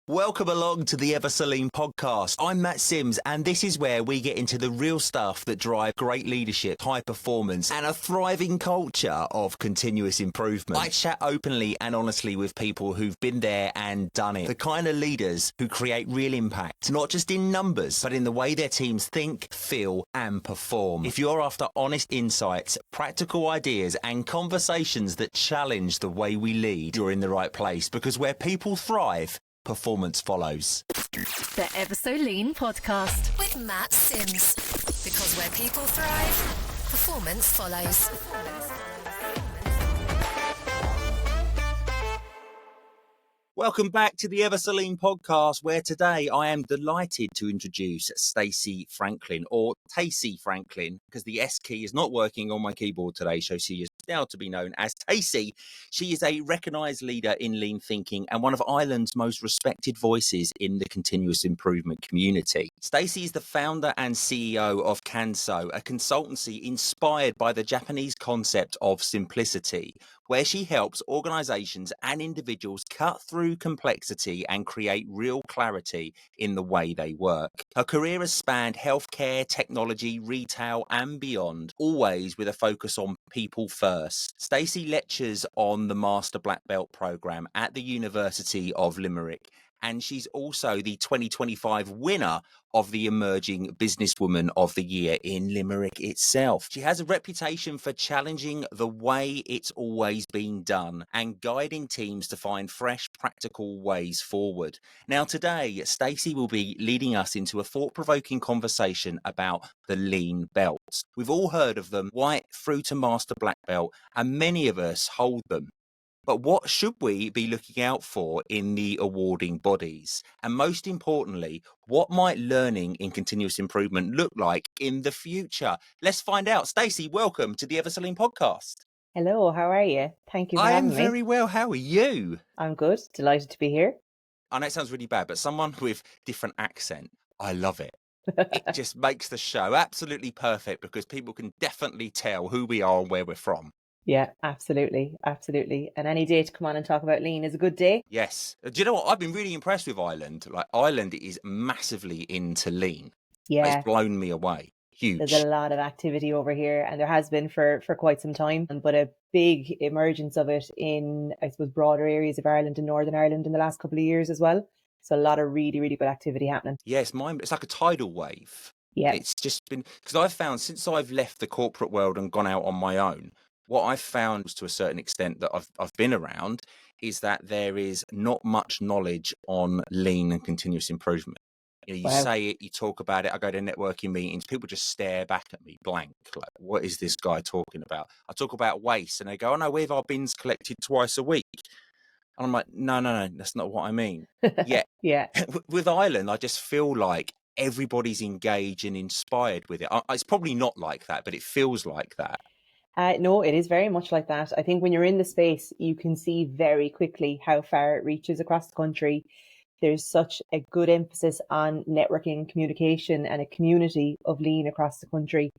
Welcome along to the Ever So Lean podcast. I'm Matt Sims, and this is where we get into the real stuff that drive great leadership, high performance, and a thriving culture of continuous improvement. I chat openly and honestly with people who've been there and done it. The kind of leaders who create real impact, not just in numbers, but in the way their teams think, feel, and perform. If you're after honest insights, practical ideas, and conversations that challenge the way we lead, you're in the right place, because where people thrive, performance follows. The Ever So Lean podcast with Matt Sims. Because where people thrive, performance follows. Welcome back to the Ever So Lean podcast, where today I am delighted to introduce Stacey Franklin, or Stacey Franklin, because the S key is not working on my keyboard today, so she is now to be known as Stacey. She is a recognised leader in lean thinking and one of Ireland's most respected voices in the continuous improvement community. Stacey is the founder and CEO of Kanso, a consultancy inspired by the Japanese concept of simplicity, where she helps organisations and individuals cut through complexity and create real clarity in the way they work. Her career has spanned healthcare, technology, retail and beyond, always with a focus on people first. Stacey lectures on the Master Black Belt programme at the University of Limerick, and she's also the 2025 winner of the Emerging Businesswoman of the Year in Limerick itself. She has a reputation for challenging the way it's always been done and guiding teams to find fresh, practical ways forward. Now, today, Stacey will be leading us into a thought-provoking conversation about the lean belts. We've all heard of them, white through to Master Black Belt, and many of us hold them. But what should we be looking out for in the awarding bodies? And most importantly, what might learning in continuous improvement look like in the future? Let's find out. Stacey, welcome to the Ever So Lean podcast. Hello, how are you? Thank you for I am having me. very well. How are you? I'm good. Delighted to be here. I know it sounds really bad, but someone with different accent, I love it. It just makes the show absolutely perfect because people can definitely tell who we are and where we're from. Yeah, absolutely. Absolutely. And any day to come on and talk about lean is a good day. Yes. Do you know what? I've been really impressed with Ireland. Like, Ireland is massively into lean. Yeah. It's blown me away. Huge. There's a lot of activity over here, and there has been for quite some time, but a big emergence of it in, I suppose, broader areas of Ireland and Northern Ireland in the last couple of years as well. So a lot of really, really good activity happening. Yes, it's like a tidal wave. Yeah. It's just been, because I've found since I've left the corporate world and gone out on my own, what I've found to a certain extent that I've been around is that there is not much knowledge on lean and continuous improvement. You Wow. say it, you talk about it. I go to networking meetings. People just stare back at me blank. Like, what is this guy talking about? I talk about waste and they go, oh no, we have our bins collected twice a week. And I'm like, no, that's not what I mean. Yeah. Yeah. With Ireland, I just feel like everybody's engaged and inspired with it. It's probably not like that, but it feels like that. No, it is very much like that. I think when you're in the space, you can see very quickly how far it reaches across the country. There's such a good emphasis on networking, communication, and a community of lean across the country.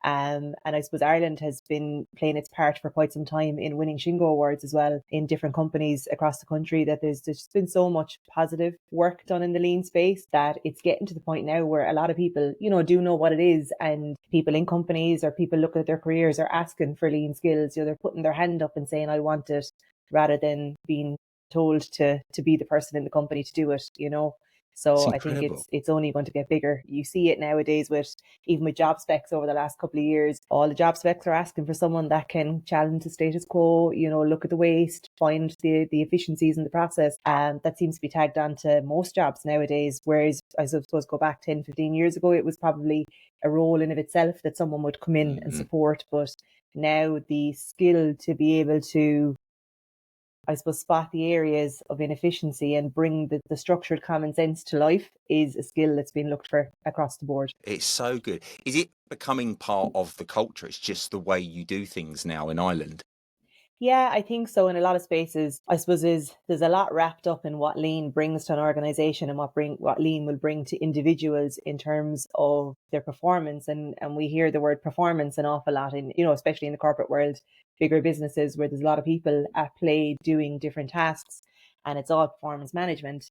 And I suppose Ireland has been playing its part for quite some time in winning Shingo Awards as well in different companies across the country, that there's just been so much positive work done in the lean space that it's getting to the point now where a lot of people, do know what it is, and people in companies or people looking at their careers are asking for lean skills. They're putting their hand up and saying, I want it, rather than being told to be the person in the company to do it, So I think it's only going to get bigger. You see it nowadays even with job specs over the last couple of years. All the job specs are asking for someone that can challenge the status quo, look at the waste, find the efficiencies in the process. And that seems to be tagged onto most jobs nowadays. Whereas I suppose go back 10, 15 years ago, it was probably a role in of itself that someone would come in and support. But now the skill to be able to, I suppose, spot the areas of inefficiency and bring the structured common sense to life is a skill that's been looked for across the board. It's so good. Is it becoming part of the culture? It's just the way you do things now in Ireland. Yeah, I think so. In a lot of spaces, I suppose there's a lot wrapped up in what lean brings to an organization and what lean will bring to individuals in terms of their performance. And we hear the word performance an awful lot in, especially in the corporate world, bigger businesses where there's a lot of people at play doing different tasks, and it's all performance management.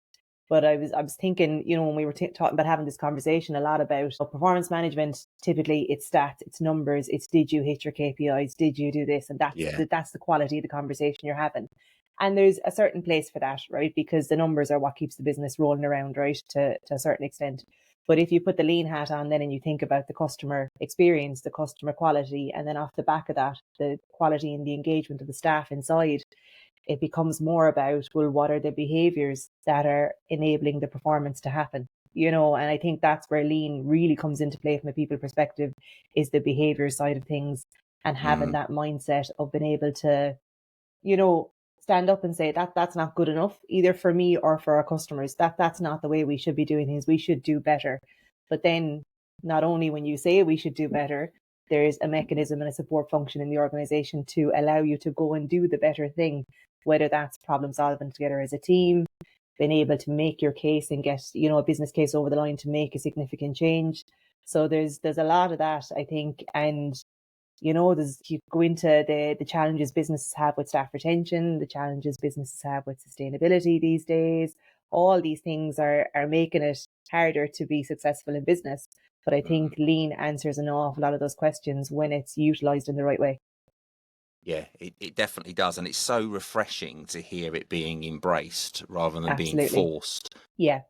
But I was thinking, when we were talking about having this conversation, a lot about performance management. Typically, it's stats, it's numbers, it's did you hit your KPIs, did you do this, and Yeah. that's the quality of the conversation you're having. And there's a certain place for that, right? Because the numbers are what keeps the business rolling around, right? To a certain extent. But if you put the lean hat on then and you think about the customer experience, the customer quality, and then off the back of that, the quality and the engagement of the staff inside, it becomes more about, well, what are the behaviors that are enabling the performance to happen? And I think that's where lean really comes into play from a people perspective, is the behavior side of things, and having that mindset of being able to, stand up and say that that's not good enough either for me or for our customers. That's not the way we should be doing things. We should do better. But then not only when you say we should do better, there's a mechanism and a support function in the organization to allow you to go and do the better thing, whether that's problem solving together as a team, being able to make your case and get, a business case over the line to make a significant change. So there's a lot of that, I think. And you go into the challenges businesses have with staff retention, the challenges businesses have with sustainability these days. All these things are making it harder to be successful in business. But I think lean answers an awful lot of those questions when it's utilized in the right way. Yeah, it definitely does. And it's so refreshing to hear it being embraced rather than being Absolutely. forced. Yeah.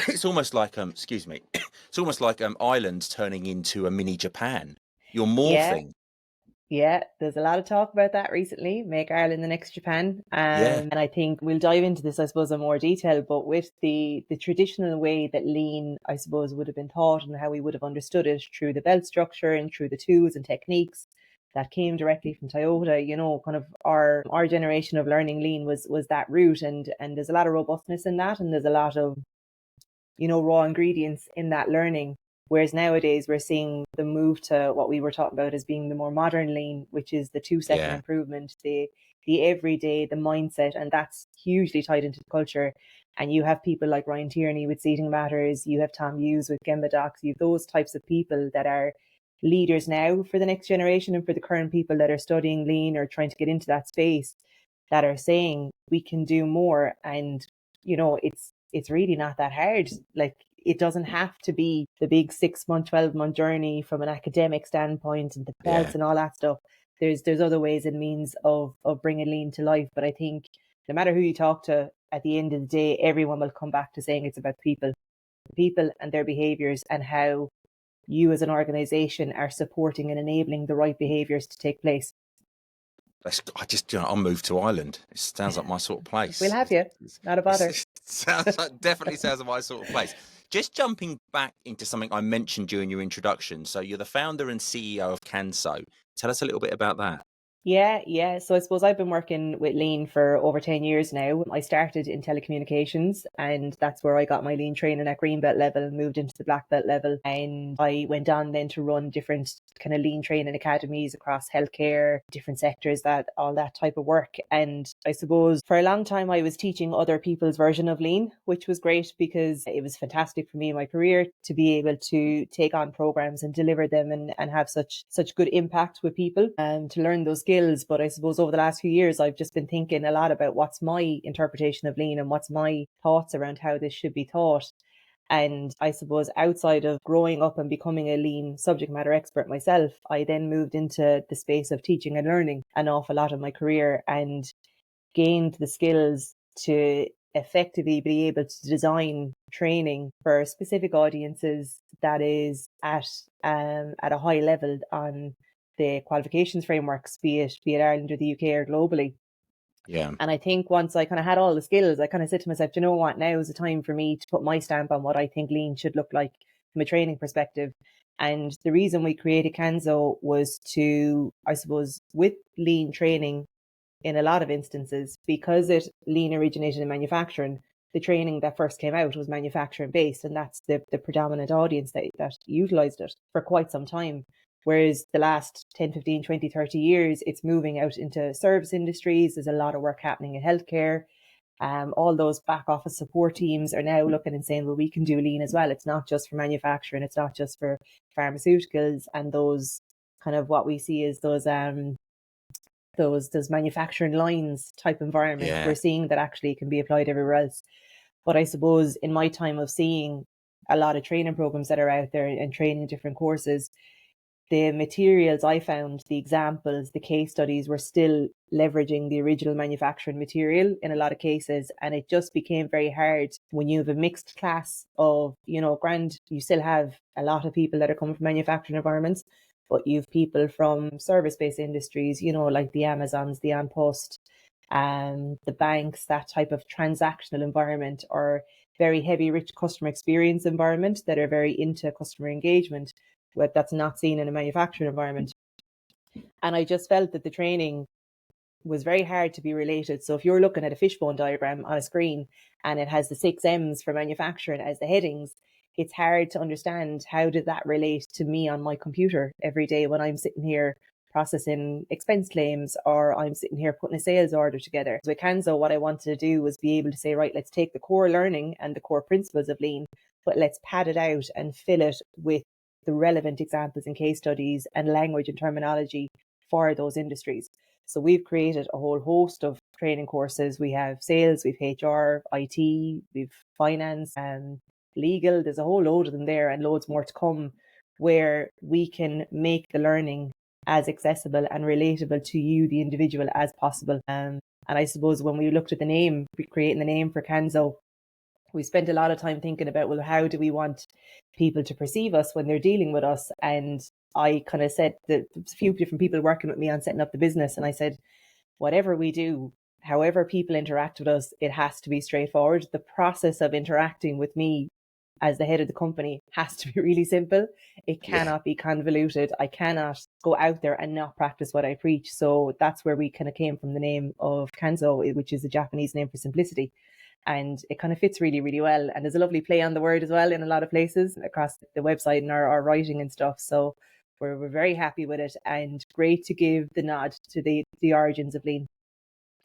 It's almost like, excuse me, it's almost like Ireland turning into a mini Japan. You're Yeah. morphing. Yeah, there's a lot of talk about that recently. Make Ireland the next Japan. Yeah, And I think we'll dive into this, I suppose, in more detail. But with the traditional way that lean, I suppose, would have been taught and how we would have understood it through the belt structure and through the tools and techniques that came directly from Toyota, kind of our generation of learning lean was that route, and there's a lot of robustness in that, and there's a lot of raw ingredients in that learning. Whereas nowadays we're seeing the move to what we were talking about as being the more modern lean, which is the 2 second yeah, improvement, the everyday, the mindset, and that's hugely tied into the culture. And you have people like Ryan Tierney with Seating Matters, you have Tom Hughes with Gemba Docs, you have those types of people that are leaders now for the next generation and for the current people that are studying lean or trying to get into that space, that are saying we can do more. And it's really not that hard. Like, it doesn't have to be the big 6 month, 12-month journey from an academic standpoint and the yeah. belts and all that stuff. There's other ways and means of bringing lean to life. But I think no matter who you talk to, at the end of the day, everyone will come back to saying it's about people and their behaviors, and how you as an organization are supporting and enabling the right behaviors to take place. I just, I'll move to Ireland. It sounds like my sort of place. We'll have you. Not a bother. Definitely sounds like my sort of place. Just jumping back into something I mentioned during your introduction. So you're the founder and CEO of Kanso. Tell us a little bit about that. Yeah. So I suppose I've been working with lean for over 10 years now. I started in telecommunications, and that's where I got my lean training at green belt level, moved into the black belt level. And I went on then to run different kind of lean training academies across healthcare, different sectors, that all that type of work. And I suppose for a long time I was teaching other people's version of lean, which was great because it was fantastic for me in my career to be able to take on programs and deliver them and have such good impact with people and to learn those skills. But I suppose over the last few years, I've just been thinking a lot about what's my interpretation of lean and what's my thoughts around how this should be taught. And I suppose outside of growing up and becoming a lean subject matter expert myself, I then moved into the space of teaching and learning an awful lot of my career, and gained the skills to effectively be able to design training for specific audiences that is at a high level on the qualifications frameworks, be it Ireland or the UK or globally. Yeah. And I think once I kind of had all the skills, I kind of said to myself, you know what, now is the time for me to put my stamp on what I think lean should look like from a training perspective. And the reason we created Kanso was to, I suppose, with lean training, in a lot of instances, because it lean originated in manufacturing, the training that first came out was manufacturing based, and that's the predominant audience that utilized it for quite some time. Whereas the last 10, 15, 20, 30 years, it's moving out into service industries. There's a lot of work happening in healthcare. All those back office support teams are now looking and saying, well, we can do lean as well. It's not just for manufacturing. It's not just for pharmaceuticals and those kind of what we see as those manufacturing lines type environment. Yeah. We're seeing that actually can be applied everywhere else. But I suppose in my time of seeing a lot of training programs that are out there and training different courses, the materials I found, the examples, the case studies were still leveraging the original manufacturing material in a lot of cases. And it just became very hard when you have a mixed class of, you still have a lot of people that are coming from manufacturing environments, but you've people from service-based industries, like the Amazons, the Post, the banks, that type of transactional environment, or very heavy, rich customer experience environment that are very into customer engagement, but that's not seen in a manufacturing environment. And I just felt that the training was very hard to be related. So if you're looking at a fishbone diagram on a screen and it has the 6 M's for manufacturing as the headings, it's hard to understand how did that relate to me on my computer every day when I'm sitting here processing expense claims, or I'm sitting here putting a sales order together. So with Kanso, what I wanted to do was be able to say, right, let's take the core learning and the core principles of lean, but let's pad it out and fill it with the relevant examples and case studies and language and terminology for those industries. So we've created a whole host of training courses. We have sales, we've HR, IT, we've finance and legal. There's a whole load of them there and loads more to come, where we can make the learning as accessible and relatable to you, the individual, as possible. And I suppose when we looked at the name, creating the name for Kanso, we spent a lot of time thinking about, well, how do we want people to perceive us when they're dealing with us? And I kind of said that there's a few different people working with me on setting up the business. And I said, whatever we do, however people interact with us, it has to be straightforward. The process of interacting with me as the head of the company has to be really simple. It cannot be convoluted. I cannot go out there and not practice what I preach. So that's where we kind of came from the name of Kanso, which is a Japanese name for simplicity. And it kind of fits really, really well. And there's a lovely play on the word as well in a lot of places across the website and our writing and stuff. So we're very happy with it, and great to give the nod to the origins of lean.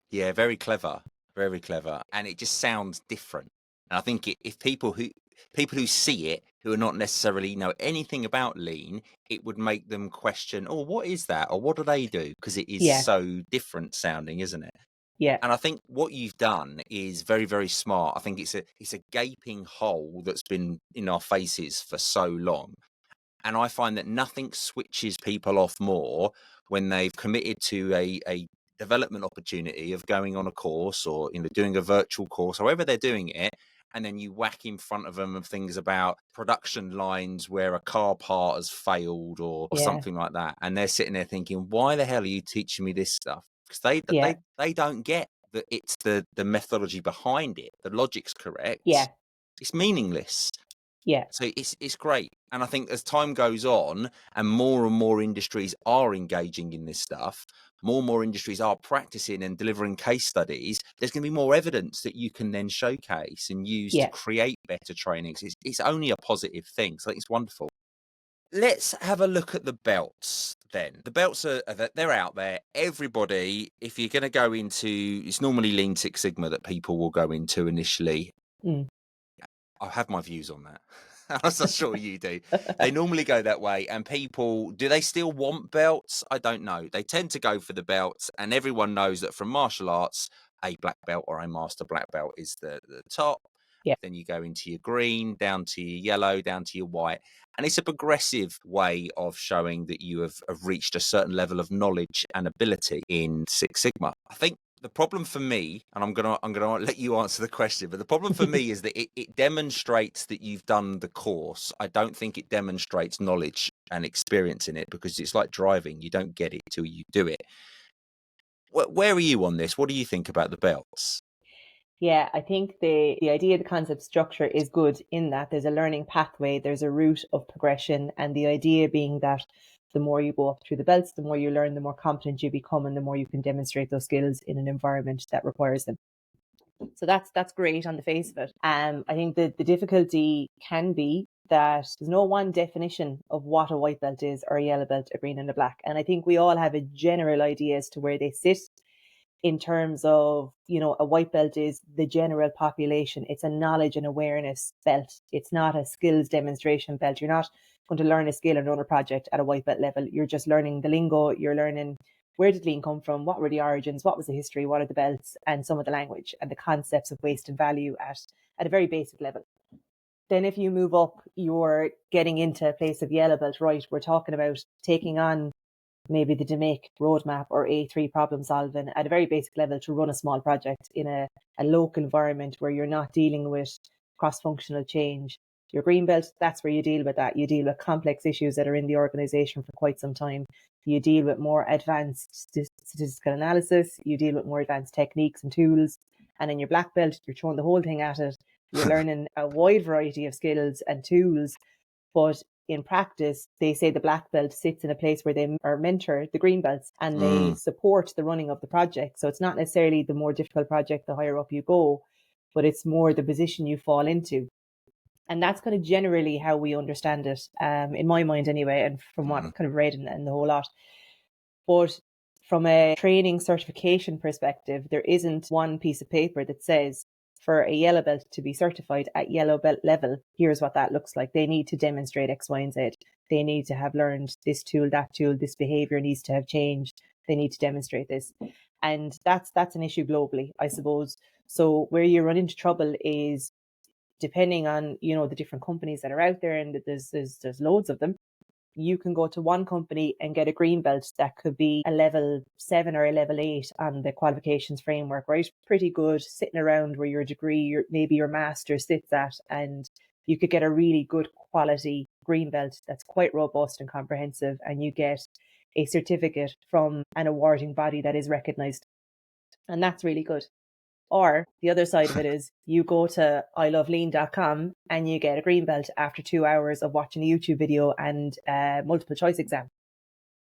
Yeah, very clever, very clever. And it just sounds different. And I think if people who see it, who are not necessarily know anything about lean, it would make them question, oh, what is that? Or what do they do? Because it is so different sounding, isn't it? Yeah. And I think what you've done is very, very smart. I think it's a gaping hole that's been in our faces for so long. And I find that nothing switches people off more when they've committed to a development opportunity of going on a course, or doing a virtual course, however they're doing it, and then you whack in front of them of things about production lines where a car part has failed, or something like that, and they're sitting there thinking, why the hell are you teaching me this stuff? Because they don't get that it's the methodology behind it. The logic's correct. It's meaningless. So it's great. And I think as time goes on and more industries are engaging in this stuff, more industries are practicing and delivering case studies, there's going to be more evidence that you can then showcase and use to create better trainings. It's only a positive thing. So I think it's wonderful. Let's have a look at the belts then. The belts they're out there. Everybody, if you're going to go into, it's normally Lean Six Sigma that people will go into initially. I have my views on that. I'm sure you do. They normally go that way. And people, do they still want belts? I don't know. They tend to go for the belts. And everyone knows that from martial arts, a black belt or a master black belt is the top. Then you go into your green, down to your yellow, down to your white. And it's a progressive way of showing that you have reached a certain level of knowledge and ability in Six Sigma. I think the problem for me, and I'm gonna let you answer the question, but the problem for me is that it demonstrates that you've done the course. I don't think it demonstrates knowledge and experience in it, because it's like driving. You don't get it till you do it. Where are you on this? What do you think about the belts? Yeah, I think the idea, the concept structure is good in that there's a learning pathway, there's a route of progression, and the idea being that the more you go up through the belts, the more you learn, the more competent you become, and the more you can demonstrate those skills in an environment that requires them. So that's great on the face of it. I think that the difficulty can be that there's no one definition of what a white belt is, or a yellow belt, a green and a black. And I think we all have a general idea as to where they sit in terms of, a white belt is the general population. It's a knowledge and awareness belt. It's not a skills demonstration belt. You're not going to learn a skill or run a project at a white belt level. You're just learning the lingo. You're learning where did lean come from? What were the origins? What was the history? What are the belts? And some of the language and the concepts of waste and value at a very basic level. Then if you move up, you're getting into a place of yellow belt, right? We're talking about taking on maybe the DMAIC roadmap or A3 problem solving at a very basic level to run a small project in a local environment where you're not dealing with cross-functional change. Your green belt, that's where you deal with that. You deal with complex issues that are in the organization for quite some time. You deal with more advanced statistical analysis. You deal with more advanced techniques and tools. And in your black belt, you're throwing the whole thing at it. You're learning a wide variety of skills and tools. But in practice, they say the black belt sits in a place where they are mentor the green belts and they support the running of the project. So it's not necessarily the more difficult project, the higher up you go, but it's more the position you fall into. And that's kind of generally how we understand it, in my mind anyway, and from what I've kind of read and the whole lot. But from a training certification perspective, there isn't one piece of paper that says for a yellow belt to be certified at yellow belt level, here's what that looks like. They need to demonstrate X, Y, and Z. They need to have learned this tool, this behavior needs to have changed. They need to demonstrate this. And that's an issue globally, I suppose. So where you run into trouble is depending on, the different companies that are out there, and there's loads of them. You can go to one company and get a green belt that could be a level 7 or a level 8 on the qualifications framework, right? Pretty good, sitting around where your degree, maybe your master sits at, and you could get a really good quality green belt that's quite robust and comprehensive, and you get a certificate from an awarding body that is recognized. And that's really good. Or the other side of it is you go to ilovelean.com and you get a green belt after 2 hours of watching a YouTube video and a multiple choice exam.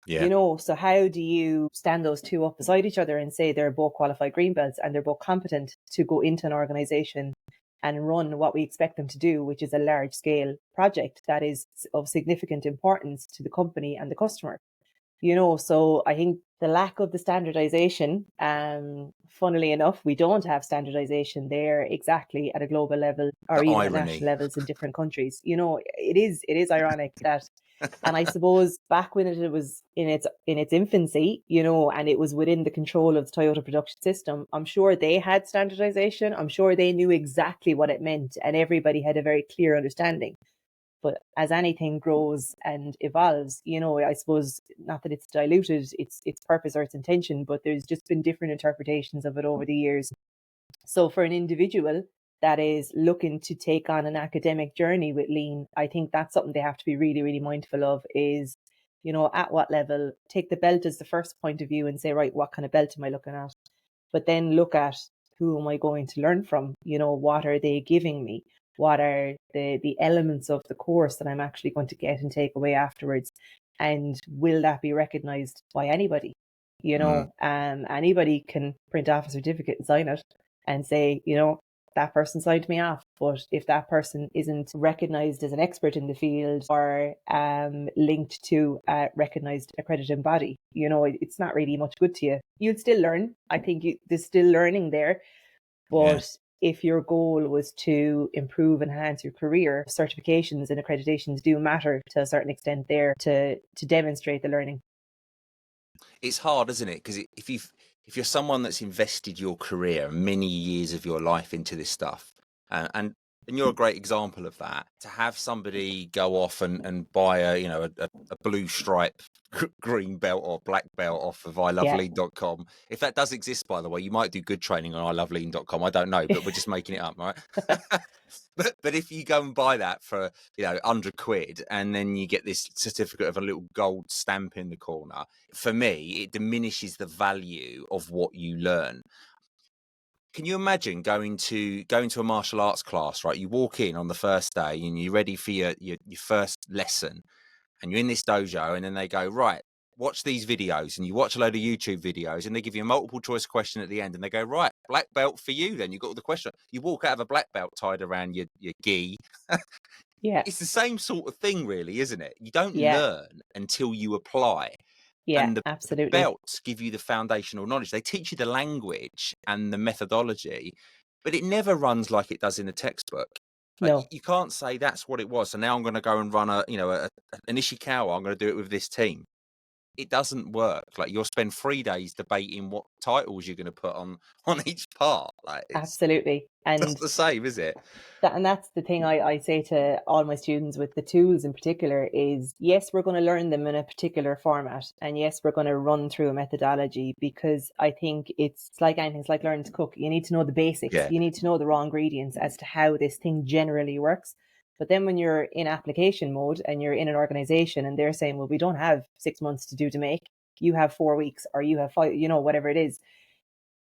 Yeah. So how do you stand those two up beside each other and say they're both qualified green belts and they're both competent to go into an organization and run what we expect them to do, which is a large scale project that is of significant importance to the company and the customer? So I think the lack of the standardization, funnily enough, we don't have standardization there exactly at a global level or even at national levels in different countries. It is ironic that, and I suppose back when it was in its infancy, and it was within the control of the Toyota production system, I'm sure they had standardization. I'm sure they knew exactly what it meant and everybody had a very clear understanding. But as anything grows and evolves, I suppose not that it's diluted its purpose or its intention, but there's just been different interpretations of it over the years. So for an individual that is looking to take on an academic journey with lean, I think that's something they have to be really, really mindful of is, at what level, take the belt as the first point of view and say, right, what kind of belt am I looking at? But then look at who am I going to learn from? What are they giving me? What are the elements of the course that I'm actually going to get and take away afterwards? And will that be recognized by anybody? Anybody can print off a certificate and sign it and say, that person signed me off. But if that person isn't recognized as an expert in the field or linked to a recognized accredited body, it's not really much good to you. You'll still learn. I think there's still learning there. But if your goal was to improve and enhance your career, certifications and accreditations do matter to a certain extent there to demonstrate the learning. It's hard, isn't it? Because if you're someone that's invested your career, many years of your life into this stuff, and you're a great example of that, to have somebody go off and buy a blue stripe green belt or black belt off of ilovelean.com. If that does exist, by the way, you might do good training on ilovelean.com. I don't know, but we're just making it up, right? But if you go and buy that for 100 quid and then you get this certificate of a little gold stamp in the corner, for me it diminishes the value of what you learn. Can you imagine going to a martial arts class, right? You walk in on the first day and you're ready for your first lesson, and you're in this dojo, and then they go, right, watch these videos, and you watch a load of YouTube videos, and they give you a multiple choice question at the end, and they go, right, black belt for you. Then you've got all the question. You walk out of a black belt tied around your gi. Yeah, It's the same sort of thing, really, isn't it? You don't Yeah. learn until you apply. Yeah, And the absolutely. belts give you the foundational knowledge. They teach you the language and the methodology, but it never runs like it does in a textbook. Like, No. you can't say that's what it was. So now I'm going to go and run an Ishikawa. I'm going to do it with this team. it doesn't work. Like, you'll spend 3 days debating what titles you're going to put on each part. Like, it's Absolutely. not And the same, is it? that's the thing I say to all my students with the tools in particular is, yes, we're going to learn them in a particular format. And yes, we're going to run through a methodology, because I think it's like anything. It's like learning to cook. You need to know the basics. Yeah. You need to know the raw ingredients as to how this thing generally works. But then when you're in application mode and you're in an organization and they're saying, well, we don't have 6 months to make, you have 4 weeks, or you have 5, whatever it is.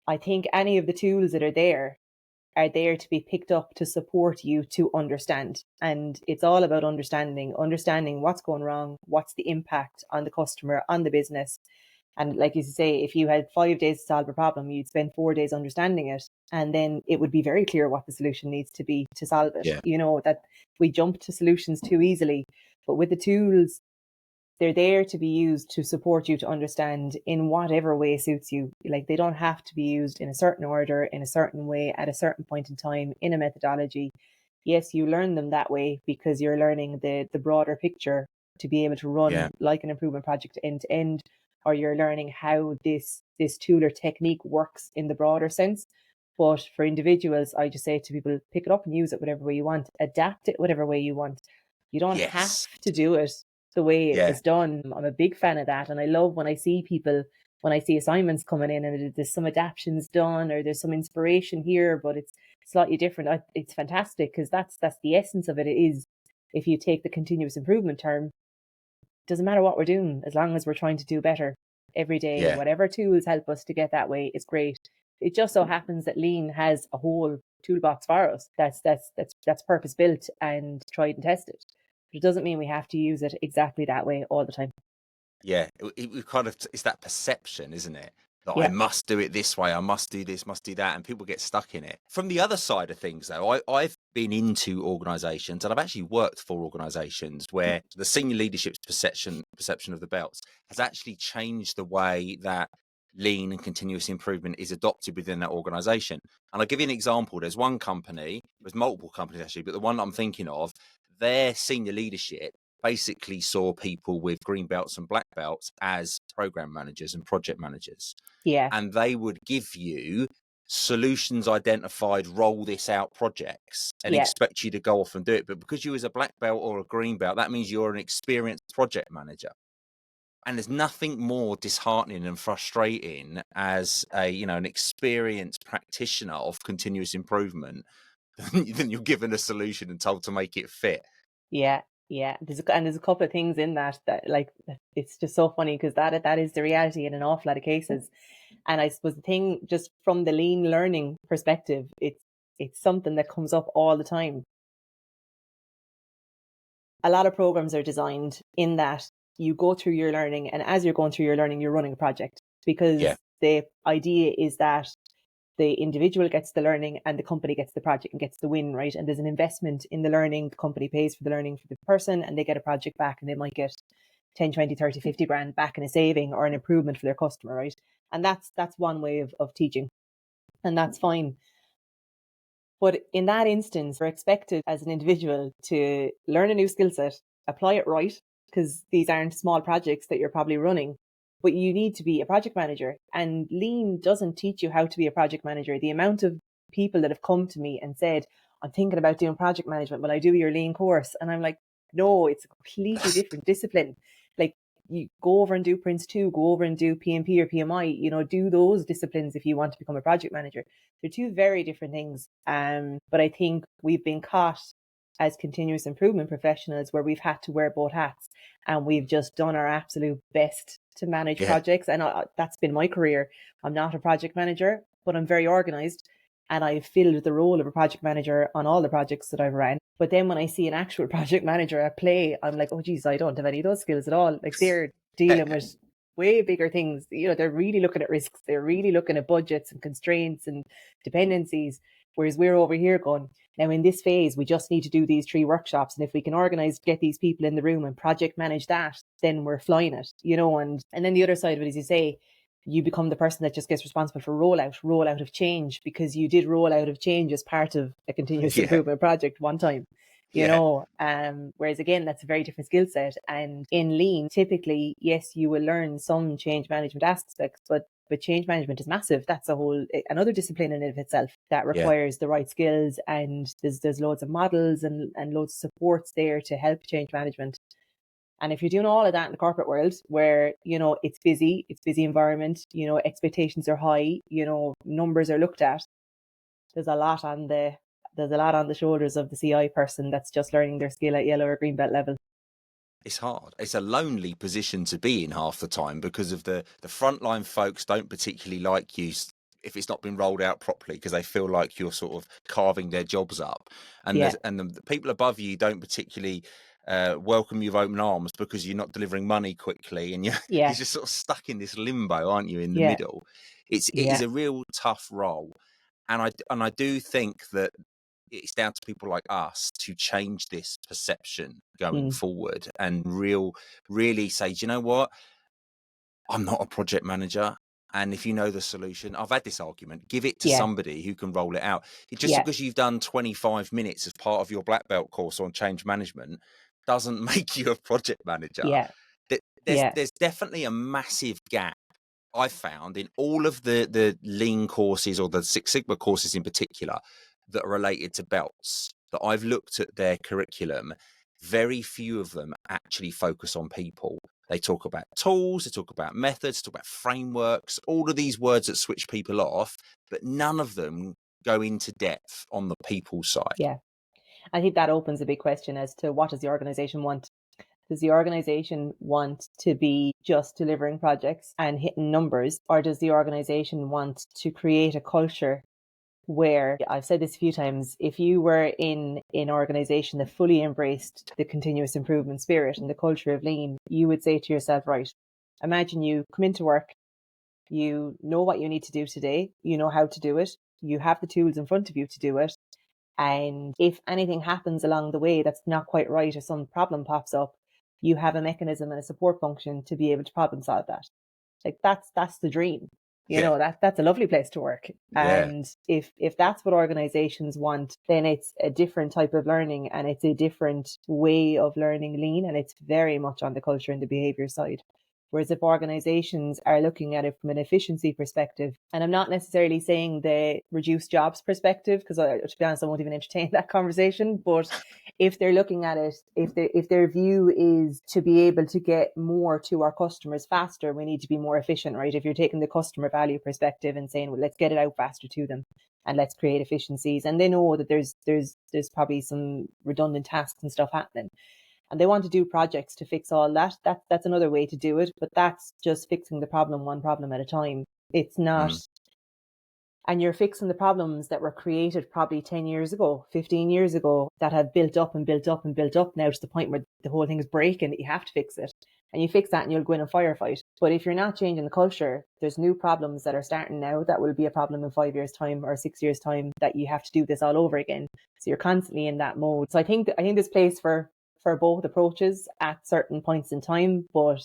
I think any of the tools that are there to be picked up to support you to understand. And it's all about understanding what's going wrong, what's the impact on the customer, on the business. And like you say, if you had 5 days to solve a problem, you'd spend 4 days understanding it. And then it would be very clear what the solution needs to be to solve it. Yeah. That we jump to solutions too easily. But with the tools, they're there to be used to support you to understand in whatever way suits you. Like, they don't have to be used in a certain order, in a certain way, at a certain point in time, in a methodology. Yes, you learn them that way because you're learning the broader picture to be able to run like an improvement project end to end, or you're learning how this tool or technique works in the broader sense. But for individuals, I just say to people, pick it up and use it whatever way you want, adapt it whatever way you want. You don't have to do it the way it was done. I'm a big fan of that. And I love when I see assignments coming in and there's some adaptions done, or there's some inspiration here, but it's slightly different. It's fantastic, because that's the essence of it. It is, if you take the continuous improvement term, doesn't matter what we're doing, as long as we're trying to do better every day. Whatever tools help us to get that way is great. It just so happens that Lean has a whole toolbox for us that's purpose built and tried and tested. But it doesn't mean we have to use it exactly that way all the time. Yeah, it kind of, it's that perception, isn't it? That I must do it this way, I must do this, must do that, and people get stuck in it. From the other side of things, though, I've been into organisations, and I've actually worked for organisations where the senior leadership's perception of the belts has actually changed the way that lean and continuous improvement is adopted within that organisation. And I'll give you an example. There's one company, there's multiple companies actually, but the one I'm thinking of, their senior leadership basically saw people with green belts and black belts as program managers and project managers. Yeah. And they would give you solutions identified, roll this out projects, and expect you to go off and do it. But because you was a black belt or a green belt, that means you're an experienced project manager. And there's nothing more disheartening and frustrating as an experienced practitioner of continuous improvement than you're given a solution and told to make it fit. Yeah. There's a couple of things in that like, it's just so funny, because that is the reality in an awful lot of cases. And I suppose the thing, just from the lean learning perspective, it's something that comes up all the time. A lot of programs are designed in that you go through your learning, and as you're going through your learning, you're running a project, because the idea is that the individual gets the learning and the company gets the project and gets the win, right? And there's an investment in the learning. The company pays for the learning for the person, and they get a project back, and they might get 10, 20, 30, 50 grand back in a saving or an improvement for their customer, right? And that's one way of teaching, and that's fine. But in that instance, we're expected as an individual to learn a new skill set, apply it right, because these aren't small projects that you're probably running, but you need to be a project manager. And Lean doesn't teach you how to be a project manager. The amount of people that have come to me and said, I'm thinking about doing project management, will I do your Lean course? And I'm like, no, it's a completely different discipline. Like, you go over and do Prince 2, go over and do PMP or PMI, do those disciplines if you want to become a project manager. They're two very different things. But I think we've been caught as continuous improvement professionals where we've had to wear both hats, and we've just done our absolute best to manage projects. And that's been my career. I'm not a project manager, but I'm very organized, and I've filled the role of a project manager on all the projects that I've ran. But then when I see an actual project manager at play, I'm like, oh geez, I don't have any of those skills at all. Like, they're dealing with way bigger things. They're really looking at risks. They're really looking at budgets and constraints and dependencies. Whereas we're over here going, now in this phase, we just need to do these 3 workshops. And if we can organize, get these people in the room and project manage that, then we're flying it, and then the other side of it, as you say, you become the person that just gets responsible for rollout of change, because you did rollout of change as part of a continuous improvement project one time. Whereas again, that's a very different skill set. And in lean, typically, yes, you will learn some change management aspects, but change management is massive. That's another discipline in and of itself that requires the right skills, and there's loads of models and loads of supports there to help change management. And if you're doing all of that in the corporate world where, it's busy environment, expectations are high, numbers are looked at, there's a lot on the shoulders of the CI person that's just learning their skill at yellow or green belt level. It's hard. It's a lonely position to be in half the time because of the frontline folks don't particularly like you if it's not been rolled out properly, because they feel like you're sort of carving their jobs up, and the people above you don't particularly welcome you with open arms because you're not delivering money quickly, and you're just sort of stuck in this limbo, aren't you, in the middle? It is a real tough role, and I do think that it's down to people like us to change this perception going forward and really say, do you know what? I'm not a project manager. And if you know the solution, I've had this argument, give it to somebody who can roll it out. Just because you've done 25 minutes as part of your black belt course on change management doesn't make you a project manager. There's definitely a massive gap I've found in all of the lean courses, or the Six Sigma courses in particular, that are related to belts, that I've looked at their curriculum. Very few of them actually focus on people. They talk about tools, they talk about methods, talk about frameworks, all of these words that switch people off, but none of them go into depth on the people side. Yeah. I think that opens a big question as to what does the organization want? Does the organization want to be just delivering projects and hitting numbers, or does the organization want to create a culture where, I've said this a few times, if you were in an organization that fully embraced the continuous improvement spirit and the culture of lean, you would say to yourself, right, imagine you come into work, you know what you need to do today, you know how to do it, you have the tools in front of you to do it. And if anything happens along the way that's not quite right, or some problem pops up, you have a mechanism and a support function to be able to problem solve that. Like that's the dream. That's a lovely place to work. And if that's what organizations want, then it's a different type of learning, and it's a different way of learning lean, and it's very much on the culture and the behavior side. Whereas if organizations are looking at it from an efficiency perspective, and I'm not necessarily saying the reduced jobs perspective, because to be honest, I won't even entertain that conversation, but if they're looking at it, if their view is to be able to get more to our customers faster, we need to be more efficient, right? If you're taking the customer value perspective and saying, well, let's get it out faster to them and let's create efficiencies. And they know that there's probably some redundant tasks and stuff happening, and they want to do projects to fix all that. That's another way to do it, but that's just fixing the problem one problem at a time. It's not, and you're fixing the problems that were created probably 10 years ago, 15 years ago, that have built up and built up and built up now to the point where the whole thing is breaking, that you have to fix it. And you fix that and you'll go in and firefight. But if you're not changing the culture, there's new problems that are starting now that will be a problem in 5 years' time or 6 years' time, that you have to do this all over again. So you're constantly in that mode. So I think there's place for both approaches at certain points in time, but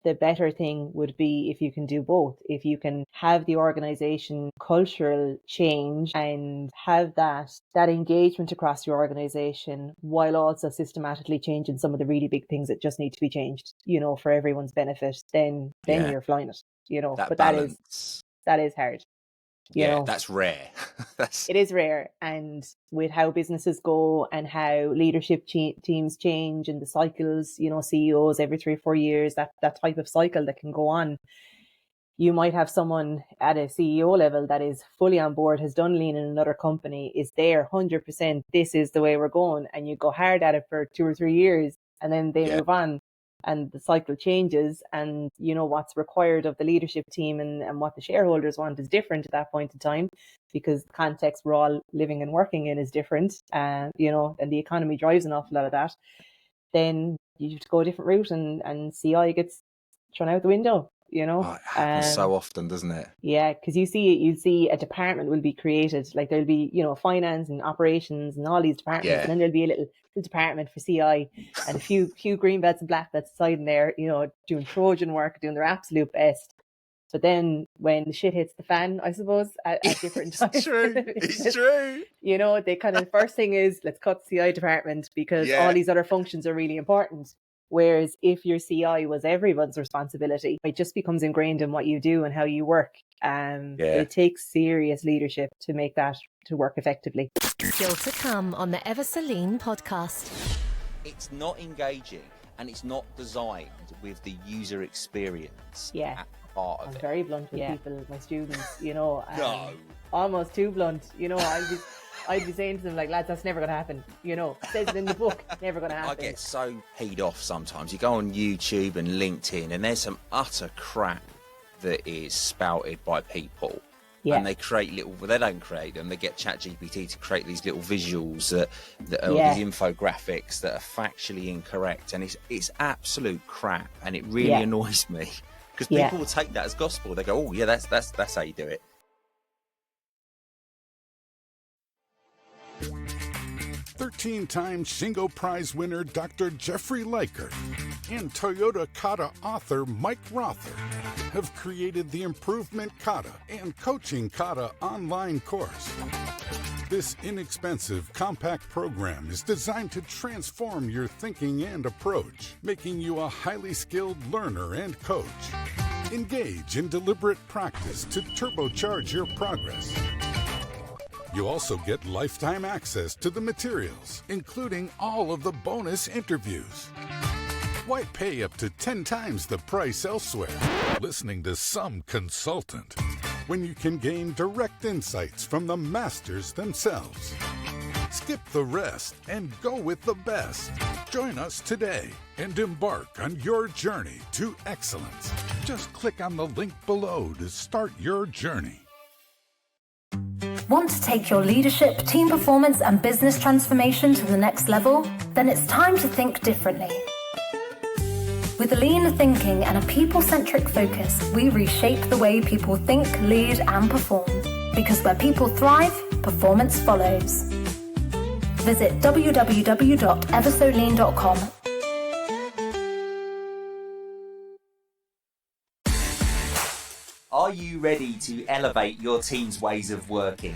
the better thing would be if you can do both. If you can have the organization cultural change and have that engagement across your organization, while also systematically changing some of the really big things that just need to be changed, for everyone's benefit, then you're flying it, That but balance. that is hard. That's rare. It is rare. And with how businesses go and how leadership teams change and the cycles, CEOs every 3 or 4 years, that type of cycle that can go on, you might have someone at a CEO level that is fully on board, has done lean in another company, is there 100%, this is the way we're going, and you go hard at it for 2 or 3 years, and then they move on. And the cycle changes, and what's required of the leadership team and what the shareholders want is different at that point in time, because the context we're all living and working in is different, and the economy drives an awful lot of that. Then you have to go a different route, and CI gets thrown out the window. It happens so often, doesn't it? Yeah, because you see a department will be created, like there'll be finance and operations and all these departments, and then there'll be a little department for CI and a few green belts and black belts aside in there, doing Trojan work, doing their absolute best. But then when the shit hits the fan, I suppose, at different times. It's true. It's true. You know, they kind of, first thing is, let's cut the CI department because all these other functions are really important. Whereas if your CI was everyone's responsibility, it just becomes ingrained in what you do and how you work. It takes serious leadership to make that to work effectively. Still to come on the Ever So Lean podcast. It's not engaging and it's not designed with the user experience at the heart of I'm it. very blunt with people, my students, you know. No. Almost too blunt, you know. I'd be saying to them, like, lads, that's never going to happen. You know, it says it in the book, never going to happen. I get so peed off sometimes. You go on YouTube and LinkedIn and there's some utter crap that is spouted by people. Yeah. And they create they don't create them, they get ChatGPT to create these little visuals that are these infographics that are factually incorrect. And it's absolute crap. And it really annoys me because people will take that as gospel. They go, oh, yeah, that's how you do it. Thirteen-time Shingo Prize winner Dr. Jeffrey Leiker and Toyota Kata author Mike Rother have created the Improvement Kata and Coaching Kata online course. This inexpensive, compact program is designed to transform your thinking and approach, making you a highly skilled learner and coach. Engage in deliberate practice to turbocharge your progress. You also get lifetime access to the materials, including all of the bonus interviews. Why pay up to 10 times the price elsewhere, listening to some consultant, when you can gain direct insights from the masters themselves? Skip the rest and go with the best. Join us today and embark on your journey to excellence. Just click on the link below to start your journey. Want to take your leadership, team performance, and business transformation to the next level? Then it's time to think differently. With lean thinking and a people-centric focus, we reshape the way people think, lead, and perform. Because where people thrive, performance follows. Visit www.eversolean.com. Are you ready to elevate your team's ways of working?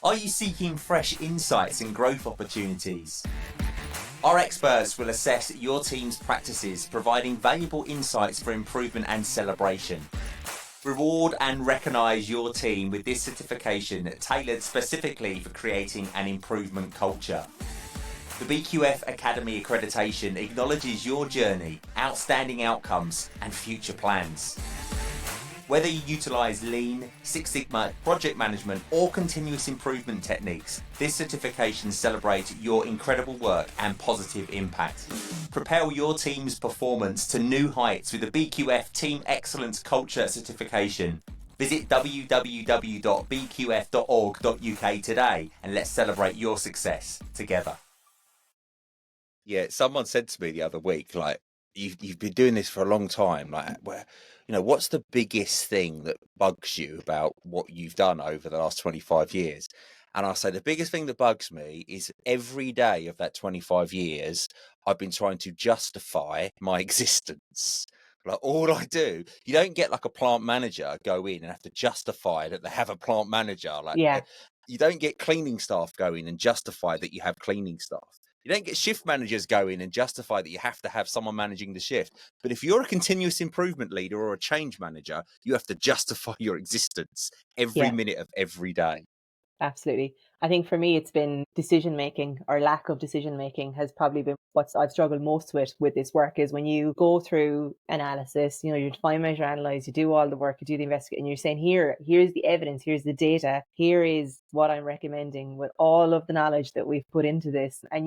Are you seeking fresh insights and growth opportunities? Our experts will assess your team's practices, providing valuable insights for improvement and celebration. Reward and recognise your team with this certification tailored specifically for creating an improvement culture. The BQF Academy accreditation acknowledges your journey, outstanding outcomes, and future plans. Whether you utilise Lean, Six Sigma, project management, or continuous improvement techniques, this certification celebrates your incredible work and positive impact. Propel your team's performance to new heights with the BQF Team Excellence Culture certification. Visit www.bqf.org.uk today and let's celebrate your success together. Yeah, someone said to me the other week, like, you've been doing this for a long time, like, what's the biggest thing that bugs you about what you've done over the last 25 years? And I say the biggest thing that bugs me is every day of that 25 years, I've been trying to justify my existence. Like, all I do, you don't get like a plant manager go in and have to justify that they have a plant manager. Like, you don't get cleaning staff go in and justify that you have cleaning staff. You don't get shift managers go in and justify that you have to have someone managing the shift. But if you're a continuous improvement leader or a change manager, you have to justify your existence every minute of every day. Absolutely. I think for me, it's been decision-making or lack of decision-making has probably been what I've struggled most with this work is when you go through analysis, you define, measure, analyze, you do all the work, you do the investigation, and you're saying, here's the evidence, here's the data, here is what I'm recommending with all of the knowledge that we've put into this. And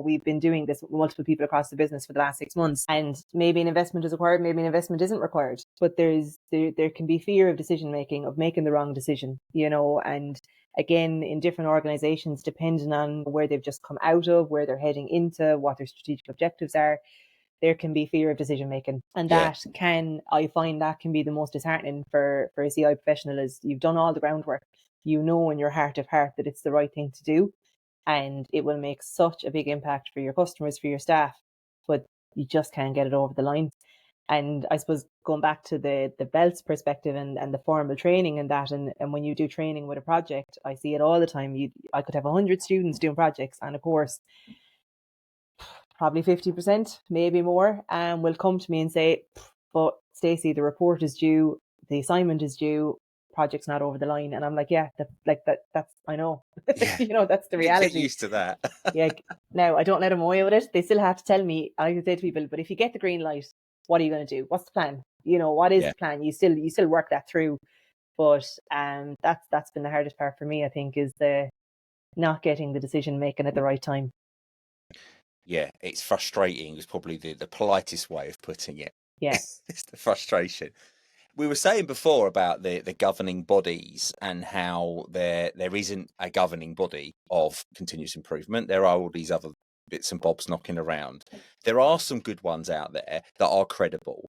we've been doing this with multiple people across the business for the last 6 months, and maybe an investment is required, maybe an investment isn't required. But there can be fear of decision-making, of making the wrong decision, and again, in different organizations, depending on where they've just come out of, where they're heading into, what their strategic objectives are, there can be fear of decision making. And I find that can be the most disheartening for a CI professional is you've done all the groundwork. You know in your heart of heart that it's the right thing to do. And it will make such a big impact for your customers, for your staff, but you just can't get it over the line. And I suppose going back to the belts perspective and the formal training and that, and when you do training with a project, I see it all the time. I could have 100 students doing projects, and of course, probably 50%, maybe more, will come to me and say, but Stacey, the report is due, the assignment is due, project's not over the line. And I'm like, yeah, that's, I know, that's the reality. Get used to that. Yeah. Now, I don't let them away with it. They still have to tell me. I can say to people, but if you get the green light, what are you going to do? What's the plan? What is the plan? You still work that through. But that's been the hardest part for me, I think, is the not getting the decision making at the right time. Yeah, it's frustrating is probably the politest way of putting it. Yeah. It's the frustration. We were saying before about the governing bodies and how there isn't a governing body of continuous improvement. There are all these other bits and bobs knocking around. There are some good ones out there that are credible.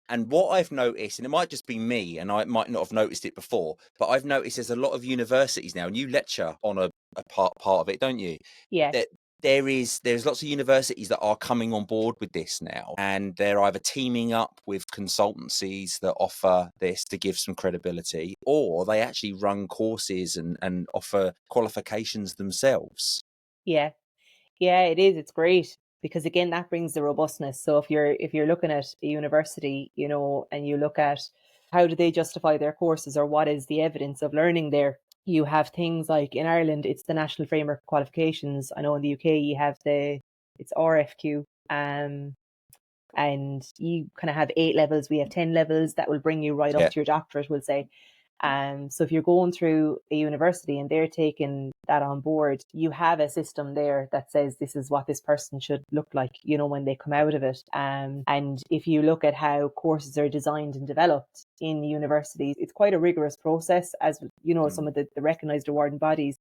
And what I've noticed, and it might just be me, and I might not have noticed it before, but I've noticed there's a lot of universities now, and you lecture on a part of it, don't you? Yeah. That there's lots of universities that are coming on board with this now, and they're either teaming up with consultancies that offer this to give some credibility, or they actually run courses and offer qualifications themselves. Yeah. Yeah, it is. It's great because again, that brings the robustness. So if you're looking at a university, and you look at how do they justify their courses or what is the evidence of learning there, you have things like in Ireland, it's the National Framework Qualifications. I know in the UK you have it's RFQ, and you kind of have 8 levels. We have 10 levels that will bring you right up to your doctorate, we'll say. So if you're going through a university and they're taking that on board, you have a system there that says this is what this person should look like, when they come out of it. And if you look at how courses are designed and developed in universities, it's quite a rigorous process, as some of the recognized awarding bodies.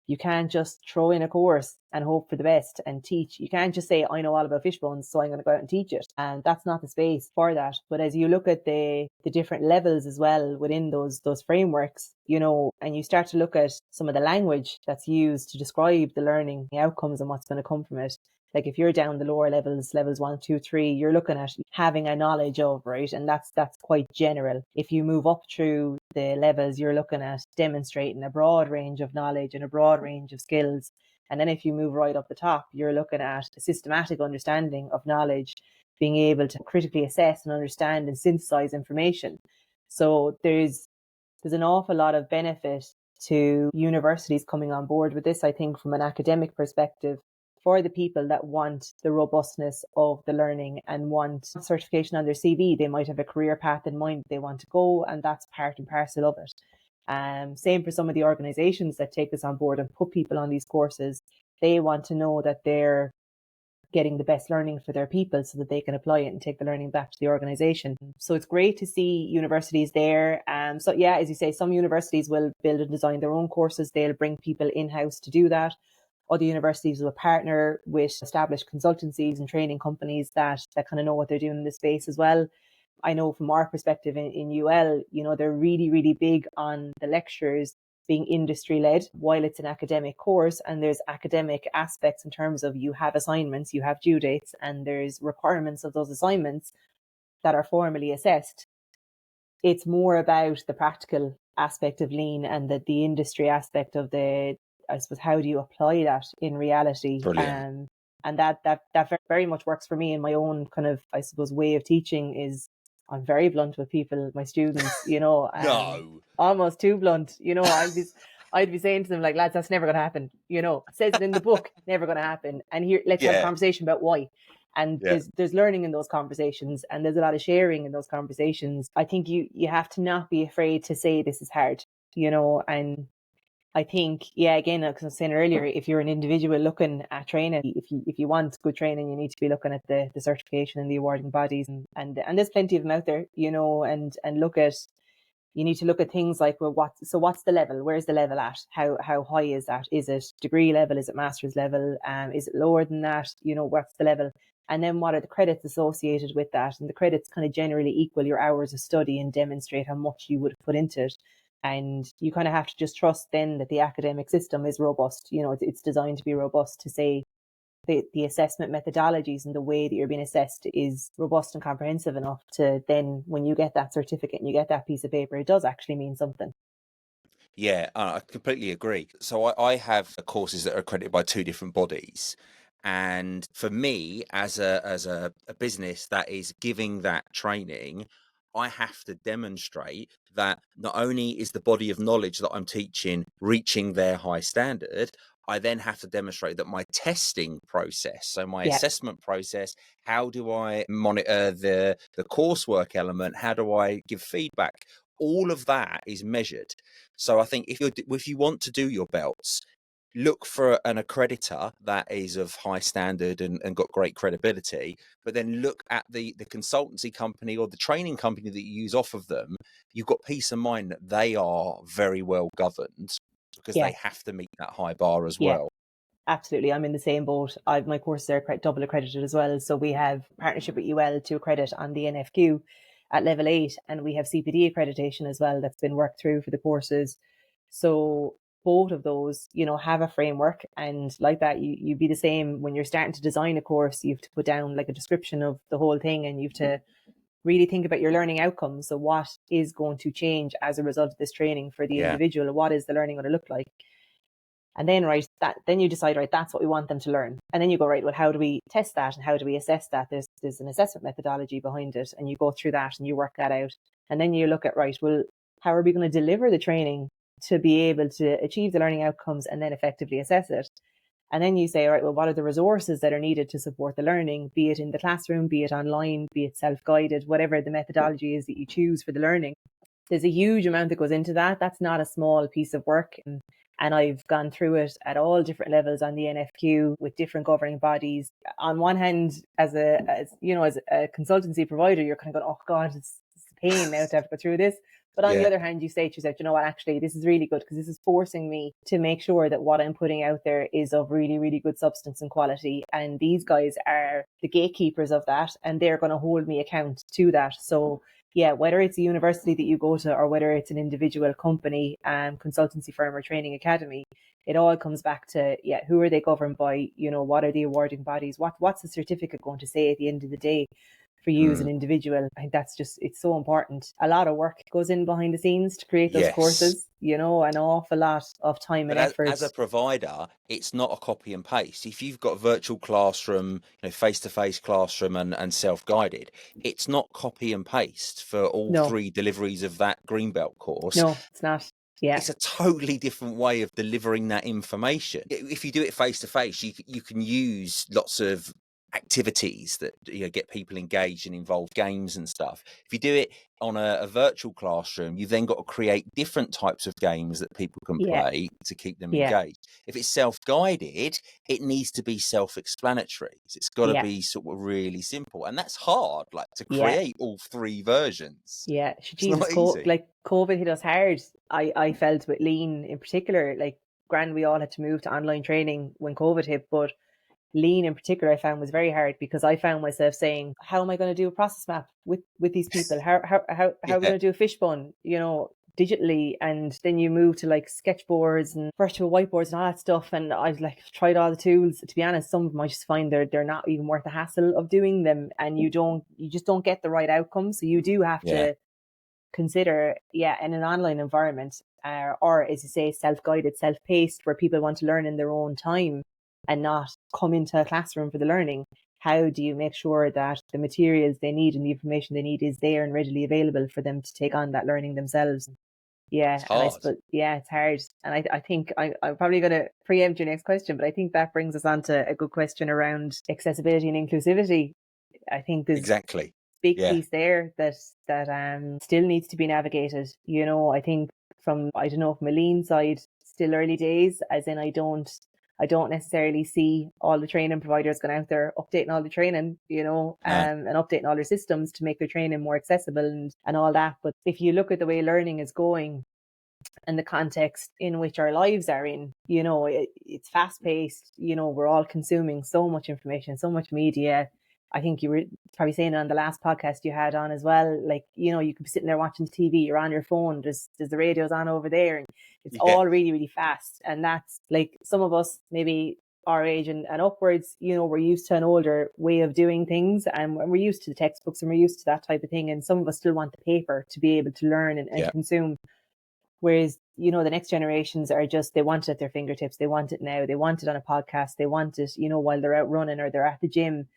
You can't just throw in a course and hope for the best and teach. You can't just say, I know all about fish bones, so I'm going to go out and teach it. And that's not the space for that. But as you look at the different levels as well within those frameworks, and you start to look at some of the language that's used to describe the learning, the outcomes and what's going to come from it. Like if you're down the lower levels 1, 2, 3, you're looking at having a knowledge of, right? And that's quite general. If you move up through the levels, you're looking at demonstrating a broad range of knowledge and a broad range of skills. And then if you move right up the top, you're looking at a systematic understanding of knowledge, being able to critically assess and understand and synthesize information. So there's an awful lot of benefit to universities coming on board with this, I think, from an academic perspective, for the people that want the robustness of the learning and want certification on their CV. They might have a career path in mind they want to go, and that's part and parcel of it. Same for some of the organizations that take this on board and put people on these courses. They want to know that they're getting the best learning for their people so that they can apply it and take the learning back to the organization. So it's great to see universities there. So yeah, as you say, some universities will build and design their own courses. They'll bring people in-house to do that. Other universities will partner with established consultancies and training companies that kind of know what they're doing in this space as well. I know from our perspective in UL, they're really, really big on the lectures being industry-led while it's an academic course, and there's academic aspects in terms of you have assignments, you have due dates, and there's requirements of those assignments that are formally assessed. It's more about the practical aspect of lean and the industry aspect of I suppose, how do you apply that in reality? Brilliant. And that very mumuch works for me in my own kind of, I suppose, way of teaching. Is I'm very blunt with people, my students, No. Almost too blunt, I'd be saying to them, like, lads, that's never going to happen. It says it in the book, never going to happen. And here, let's have a conversation about why. And there's learning in those conversations, and there's a lot of sharing in those conversations. I think you have to not be afraid to say this is hard, and I think, again, like I was saying earlier, if you're an individual looking at training, if you want good training, you need to be looking at the certification and the awarding bodies, and there's plenty of them out there, and you need to look at things like, well, what's the level? Where's the level at? How high is that? Is it degree level? Is it master's level? Is it lower than that? What's the level? And then what are the credits associated with that? And the credits kind of generally equal your hours of study and demonstrate how much you would have put into it. And you kind of have to just trust then that the academic system is robust. It's designed to be robust, to say the assessment methodologies and the way that you're being assessed is robust and comprehensive enough to then, when you get that certificate and you get that piece of paper, it does actually mean something. Yeah, I completely agree. So I have courses that are accredited by two different bodies. And for me, as a business that is giving that training, I have to demonstrate that not only is the body of knowledge that I'm teaching reaching their high standard, I then have to demonstrate that my testing process, so my Yeah, assessment process, how do I monitor the coursework element? How do I give feedback? All of that is measured. So I think if you want to do your belts, look for an accreditor that is of high standard and got great credibility, but then look at the consultancy company or the training company that you use off of them. You've got peace of mind that they are very well governed because they yeah, have to meet that high bar as yeah. well. Absolutely. I'm in the same boat. My courses are double accredited as well. So we have partnership with UL to accredit on the NFQ at level 8, and we have CPD accreditation as well that's been worked through for the courses. So both of those, have a framework, and like that, you be the same when you're starting to design a course. You have to put down like a description of the whole thing, and you have to really think about your learning outcomes. So what is going to change as a result of this training for the Yeah. individual? What is the learning going to look like? And then, then you decide, right, that's what we want them to learn. And then you go, right, well, how do we test that and how do we assess that? There's an assessment methodology behind it, and you go through that and you work that out. And then you look at, right, well, how are we going to deliver the training to be able to achieve the learning outcomes and then effectively assess it? And then you say, all right, well, what are the resources that are needed to support the learning, be it in the classroom, be it online, be it self-guided, whatever the methodology is that you choose for the learning. There's a huge amount that goes into that. That's not a small piece of work. And I've gone through it at all different levels on the NFQ with different governing bodies. On one hand, as a consultancy provider, you're kind of going, oh God, it's a pain now to have to go through this. But on the other hand, you say to yourself, you know what, actually, this is really good because this is forcing me to make sure that what I'm putting out there is of really, really good substance and quality. And these guys are the gatekeepers of that, and they're going to hold me account to that. So yeah, whether it's a university that you go to or whether it's an individual company, consultancy firm or training academy, it all comes back to, who are they governed by? What are the awarding bodies? What's the certificate going to say at the end of the day for you as an individual? I think it's so important. A lot of work goes in behind the scenes to create those courses, an awful lot of time and effort. As a provider, it's not a copy and paste. If you've got virtual classroom, face-to-face classroom and self-guided, it's not copy and paste for all three deliveries of that Greenbelt course. No, it's not. Yeah. It's a totally different way of delivering that information. If you do it face-to-face, you can use lots of activities that get people engaged and involve games and stuff. If you do it on a virtual classroom, you've then got to create different types of games that people can play to keep them engaged. If it's self-guided, it needs to be self-explanatory. It's got to be sort of really simple, and that's hard, like to create all three versions. Yeah, Jesus, like COVID hit us hard. I felt with Lean in particular, like grand, we all had to move to online training when COVID hit, but Lean in particular I found was very hard because I found myself saying, how am I going to do a process map with these people? How are we going to do a fishbone, digitally? And then you move to like sketchboards and virtual whiteboards and all that stuff. And I've like tried all the tools. To be honest, some of them I just find they're not even worth the hassle of doing them, and you just don't get the right outcome. So you do have to consider, in an online environment, or as you say, self-guided, self-paced, where people want to learn in their own time and not come into a classroom for the learning. How do you make sure that the materials they need and the information they need is there and readily available for them to take on that learning themselves? It's hard. It's hard. And I think I'm probably going to preempt your next question, but I think that brings us on to a good question around accessibility and inclusivity. I think there's exactly big piece there that still needs to be navigated. I think from a Lean side, still early days, as in I don't necessarily see all the training providers going out there updating all the training, and updating all their systems to make their training more accessible and all that. But if you look at the way learning is going and the context in which our lives are in, it's fast paced, we're all consuming so much information, so much media. I think you were probably saying it on the last podcast you had on as well. Like, you could be sitting there watching TV, you're on your phone, there's the radios on over there, and it's all really, really fast. And that's like, some of us maybe our age and upwards, we're used to an older way of doing things, and we're used to the textbooks and we're used to that type of thing. And some of us still want the paper to be able to learn and consume. Whereas, the next generations are just, they want it at their fingertips. They want it now. They want it on a podcast. They want it, while they're out running or they're at the gym.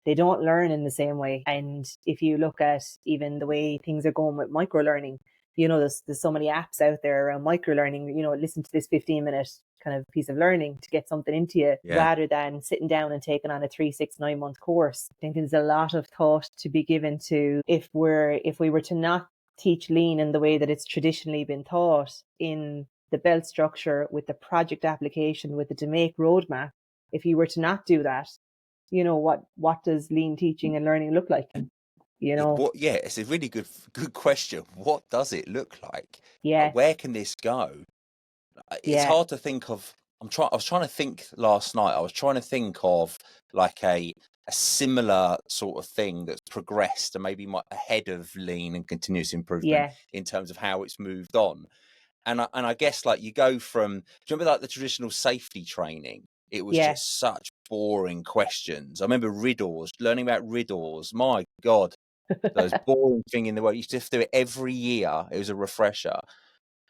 They don't learn in the same way. And if you look at even the way things are going with micro learning, there's so many apps out there around micro learning, listen to this 15-minute kind of piece of learning to get something into you, rather than sitting down and taking on a 3, 6, 9 month course. I think there's a lot of thought to be given to if we were to not teach lean in the way that it's traditionally been taught in the belt structure, with the project application, with the to make roadmap. If you were to not do that, what does lean teaching and learning look like? It's a really good question. What does it look like? Yeah. Where can this go? It's hard to think of. I was trying to think last night. I was trying to think of like a similar sort of thing that's progressed and maybe ahead of lean and continuous improvement in terms of how it's moved on. And I guess like you go from, do you remember like the traditional safety training? It was just such boring questions. I remember learning about riddles. My God, those boring thing in the world. You used to have to do it every year. It was a refresher.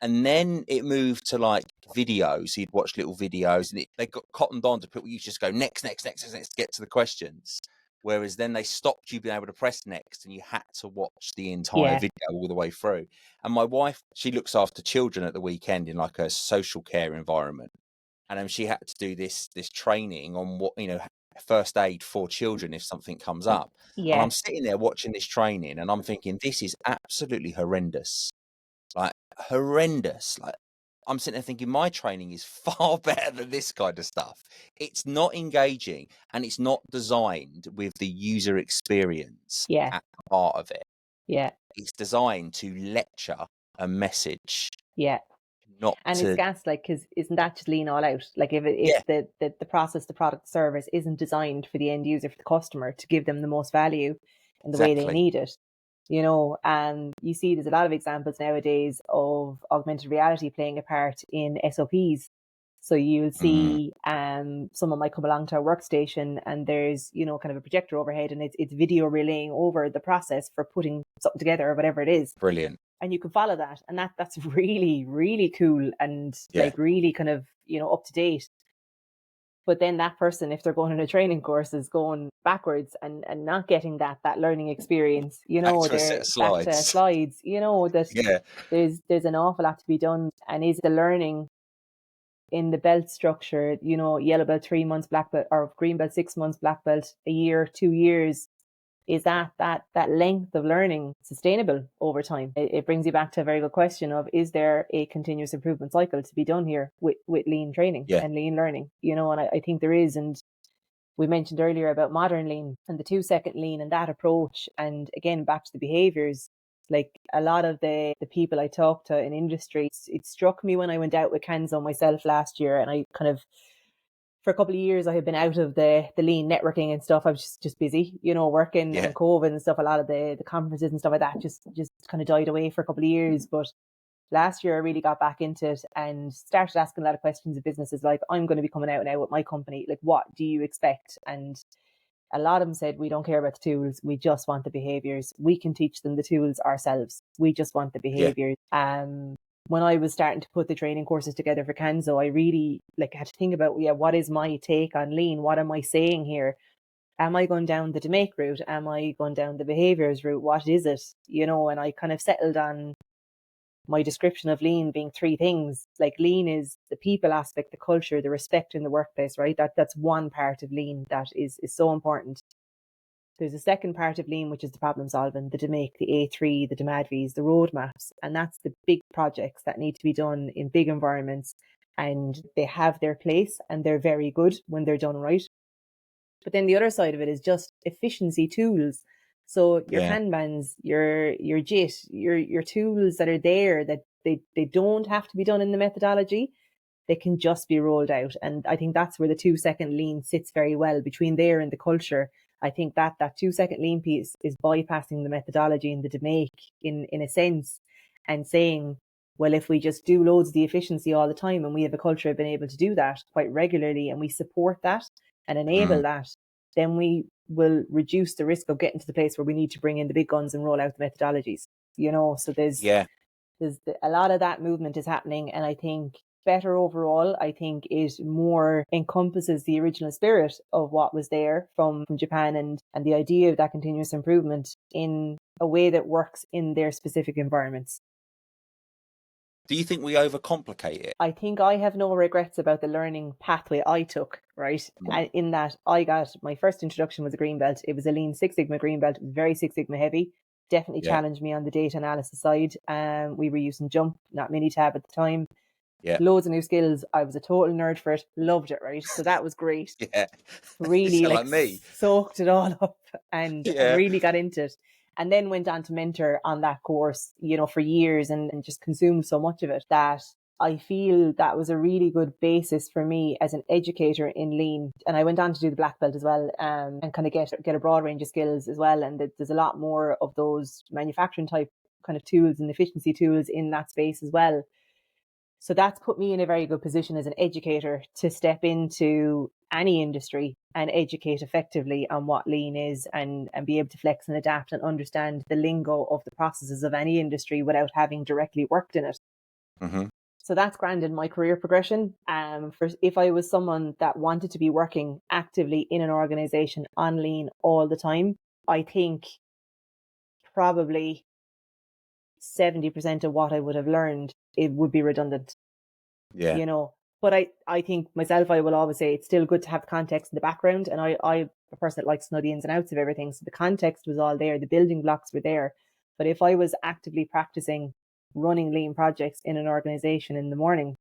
And then it moved to like videos. You'd watch little videos, and they got cottoned on to people. You just go next, to get to the questions. Whereas then they stopped you being able to press next, and you had to watch the entire video all the way through. And my wife, she looks after children at the weekend in like a social care environment, and she had to do this training on what first aid for children if something comes up. And I'm sitting there watching this training, and I'm thinking, this is absolutely horrendous. Like horrendous. Like I'm sitting there thinking my training is far better than this kind of stuff. It's not engaging, and it's not designed with the user experience at the heart of it. It's designed to lecture a message. And it's gas, like, because isn't that just lean all out? Like if the process, the product, the service isn't designed for the end user, for the customer, to give them the most value in the way they need it. And you see there's a lot of examples nowadays of augmented reality playing a part in SOPs. So you'll see someone might come along to a workstation, and there's, kind of a projector overhead, and it's video relaying over the process for putting something together or whatever it is. Brilliant. And you can follow that. And that's really, really cool and like really kind of, up to date. But then that person, if they're going on a training course, is going backwards and not getting that learning experience, slides, that there's an awful lot to be done. And is the learning in the belt structure, yellow belt 3 months, black belt, or green belt 6 months, black belt a year, 2 years, is that length of learning sustainable over time? It brings you back to a very good question of, is there a continuous improvement cycle to be done here with lean training and lean learning? And I think there is. And we mentioned earlier about modern lean and the 2-second lean and that approach. And again, back to the behaviours, like a lot of the people I talked to in industry, it struck me when I went out with Kanso myself last year, and I kind of, for a couple of years, I had been out of the lean networking and stuff. I was just busy, working and COVID and stuff. A lot of the conferences and stuff like that just kind of died away for a couple of years. But last year I really got back into it and started asking a lot of questions of businesses. Like, I'm going to be coming out now with my company. Like, what do you expect? And a lot of them said, we don't care about the tools. We just want the behaviours. We can teach them the tools ourselves. We just want the behaviours. When I was starting to put the training courses together for Kanso, I really had to think about, what is my take on lean? What am I saying here? Am I going down the to make route? Am I going down the behaviours route? What is it? And I kind of settled on my description of lean being 3 things. Like, lean is the people aspect, the culture, the respect in the workplace, right? That's one part of lean that is so important. There's a second part of lean, which is the problem solving, the to make, the A3, the DMADVs, the roadmaps. And that's the big projects that need to be done in big environments. And they have their place and they're very good when they're done right. But then the other side of it is just efficiency tools. So your Kanbans, your JIT, your tools that are there, that they don't have to be done in the methodology. They can just be rolled out. And I think that's where the 2-second lean sits very well, between there and the culture. I think that 2-second lean piece is bypassing the methodology and the to make in a sense, and saying, Well, if we just do loads of the efficiency all the time and we have a culture of being able to do that quite regularly and we support that and enable that, then we will reduce the risk of getting to the place where we need to bring in the big guns and roll out the methodologies, you know. So there's a lot of that movement is happening, and I think better overall. I think it more encompasses the original spirit of what was there from Japan and the idea of that continuous improvement in a way that works in their specific environments. Do you think we overcomplicate it? I think I have no regrets about the learning pathway I took, right? In that I got my first introduction was a green belt. It was a Lean Six Sigma green belt, very Six Sigma heavy. Definitely challenged me on the data analysis side. We were using Jump, not Minitab at the time. Loads of new skills. I was a total nerd for it. Loved it, right? So that was great. Really like me. Soaked it all up and really got into it. And then went on to mentor on that course, you know, for years and just consumed so much of it that I feel that was a really good basis for me as an educator in Lean. And I went on to do the black belt as well, and kind of get a broad range of skills as well. And there's a lot more of those manufacturing type kind of tools and efficiency tools in that space as well. So that's put me in a very good position as an educator to step into any industry and educate effectively on what Lean is and be able to flex and adapt and understand the lingo of the processes of any industry without having directly worked in it. So that's grand in my career progression. If I was someone that wanted to be working actively in an organization on Lean all the time, I think probably 70% of what I would have learned, it would be redundant. You know, but I think myself, I will always say it's still good to have the context in the background. And I'm a person that likes to know the ins and outs of everything. So the context was all there. The building blocks were there. But if I was actively practicing running Lean projects in an organization in the morning,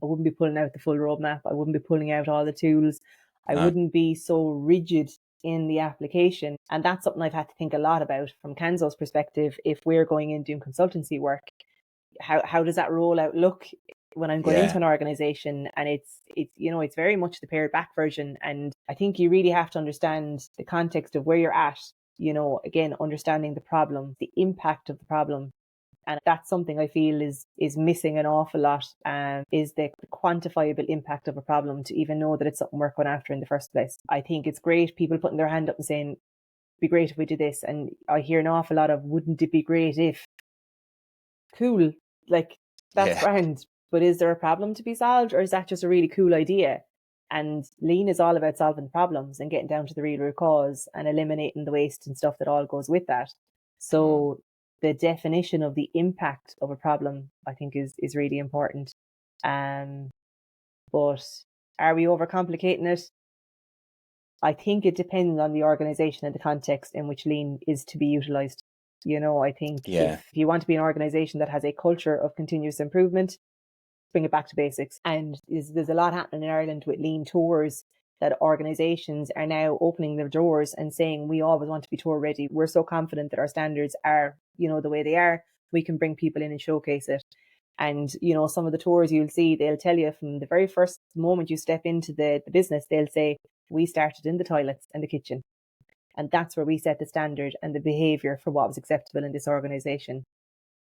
I wouldn't be pulling out the full roadmap. I wouldn't be pulling out all the tools. I wouldn't be so rigid in the application. And that's something I've had to think a lot about from Kanso's perspective. If we're going in doing consultancy work, how does that rollout look when I'm going into an organization? And it's you know, it's very much the pared back version. And I think you really have to understand the context of where you're at, you know, again, understanding the problem, the impact of the problem. And that's something I feel is missing an awful lot, is the quantifiable impact of a problem to even know that it's something we're going after in the first place. I think it's great people putting their hand up and saying, it'd be great if we did this. And I hear an awful lot of, wouldn't it be great if? Cool, like that's grand. But is there a problem to be solved, or is that just a really cool idea? And Lean is all about solving problems and getting down to the real root cause and eliminating the waste and stuff that all goes with that. So the definition of the impact of a problem, I think, is really important. But are we overcomplicating it? I think it depends on the organization and the context in which Lean is to be utilized. You know, I think if you want to be an organization that has a culture of continuous improvement, bring it back to basics. And there's a lot happening in Ireland with Lean tours, that organizations are now opening their doors and saying, we always want to be tour ready. We're so confident that our standards are, you know, the way they are. We can bring people in and showcase it. And, you know, some of the tours you'll see, they'll tell you from the very first moment you step into the business, they'll say, we started in the toilets and the kitchen. And that's where we set the standard and the behaviour for what was acceptable in this organisation.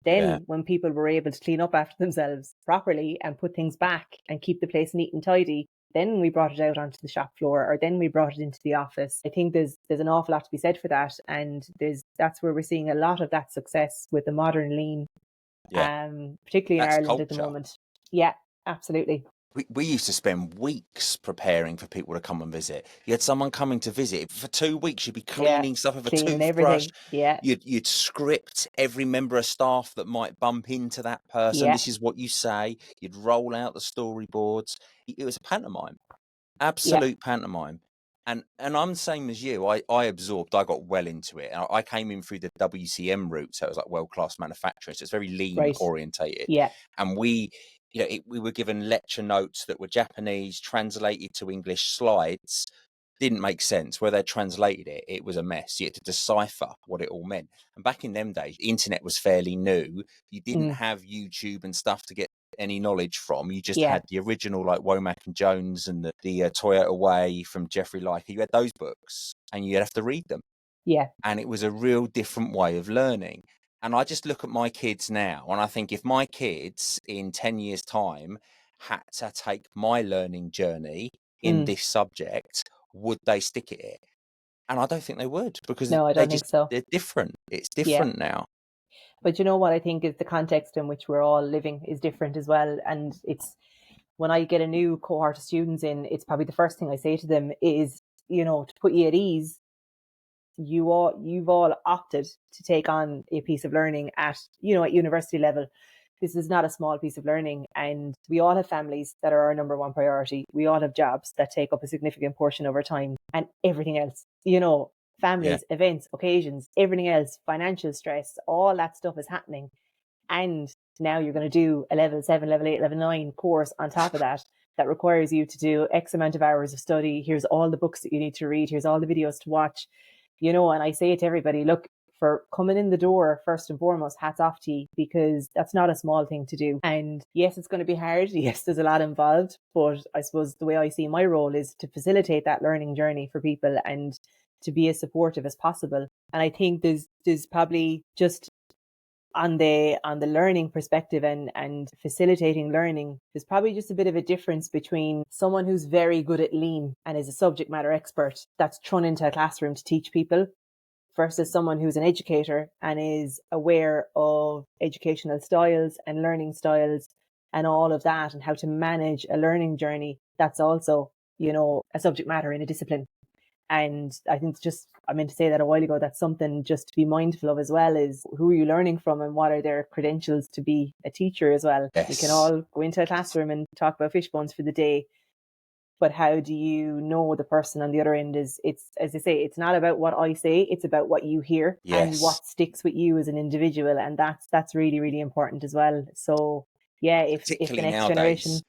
Then when people were able to clean up after themselves properly and put things back and keep the place neat and tidy, then we brought it out onto the shop floor, or then we brought it into the office. I think there's an awful lot to be said for that. And that's where we're seeing a lot of that success with the modern Lean, particularly in Ireland at the moment. Yeah, absolutely. We used to spend weeks preparing for people to come and visit. You had someone coming to visit for 2 weeks. You'd be cleaning stuff with a toothbrush. You'd script every member of staff that might bump into that person. This is what you say. You'd roll out the storyboards. It was a pantomime, absolute pantomime. And I'm the same as you. I absorbed. I got well into it. I came in through the WCM route, so it was like world-class manufacturing. So it's very lean orientated. And we were given lecture notes that were Japanese, translated to English. Slides didn't make sense. Where they translated it, it was a mess. You had to decipher what it all meant. And back in them days, the internet was fairly new. You didn't have YouTube and stuff to get any knowledge from. You just had the original, like Womack and Jones and the Toyota Way from Jeffrey Leiker. You had those books and you'd have to read them. And it was a real different way of learning. And I just look at my kids now, and I think if my kids in 10 years' time had to take my learning journey in this subject, would they stick at it? And I don't think they would, because No, I don't think so. they're different. It's Yeah. different now. But you know what I think is the context in which we're all living is different as well. And it's when I get a new cohort of students in, it's probably the first thing I say to them is, you know, to put you at ease, you've all opted to take on a piece of learning at university level. This is not a small piece of learning, and we all have families that are our number one priority. We all have jobs that take up a significant portion of our time, and everything else, families, events, occasions, everything else, financial stress, all that stuff is happening. And now you're going to do a level 7, level 8, level 9 course on top of that requires you to do X amount of hours of study. Here's all the books that you need to read. Here's all the videos to watch, and I say to everybody, look, for coming in the door, first and foremost, hats off to you, because that's not a small thing to do. And yes, it's going to be hard. Yes, there's a lot involved, but I suppose the way I see my role is to facilitate that learning journey for people and to be as supportive as possible. And I think there's probably just on the learning perspective and facilitating learning, there's probably just a bit of a difference between someone who's very good at lean and is a subject matter expert that's thrown into a classroom to teach people, versus someone who's an educator and is aware of educational styles and learning styles and all of that, and how to manage a learning journey that's also, a subject matter in a discipline. And I think I meant to say that a while ago, that's something just to be mindful of as well, is who are you learning from and what are their credentials to be a teacher as well. Yes. We can all go into a classroom and talk about fish bones for the day, but how do you know the person on the other end it's, as I say, it's not about what I say, it's about what you hear. Yes. And what sticks with you as an individual. And that's really, really important as well. So yeah, if the next nowadays, generation.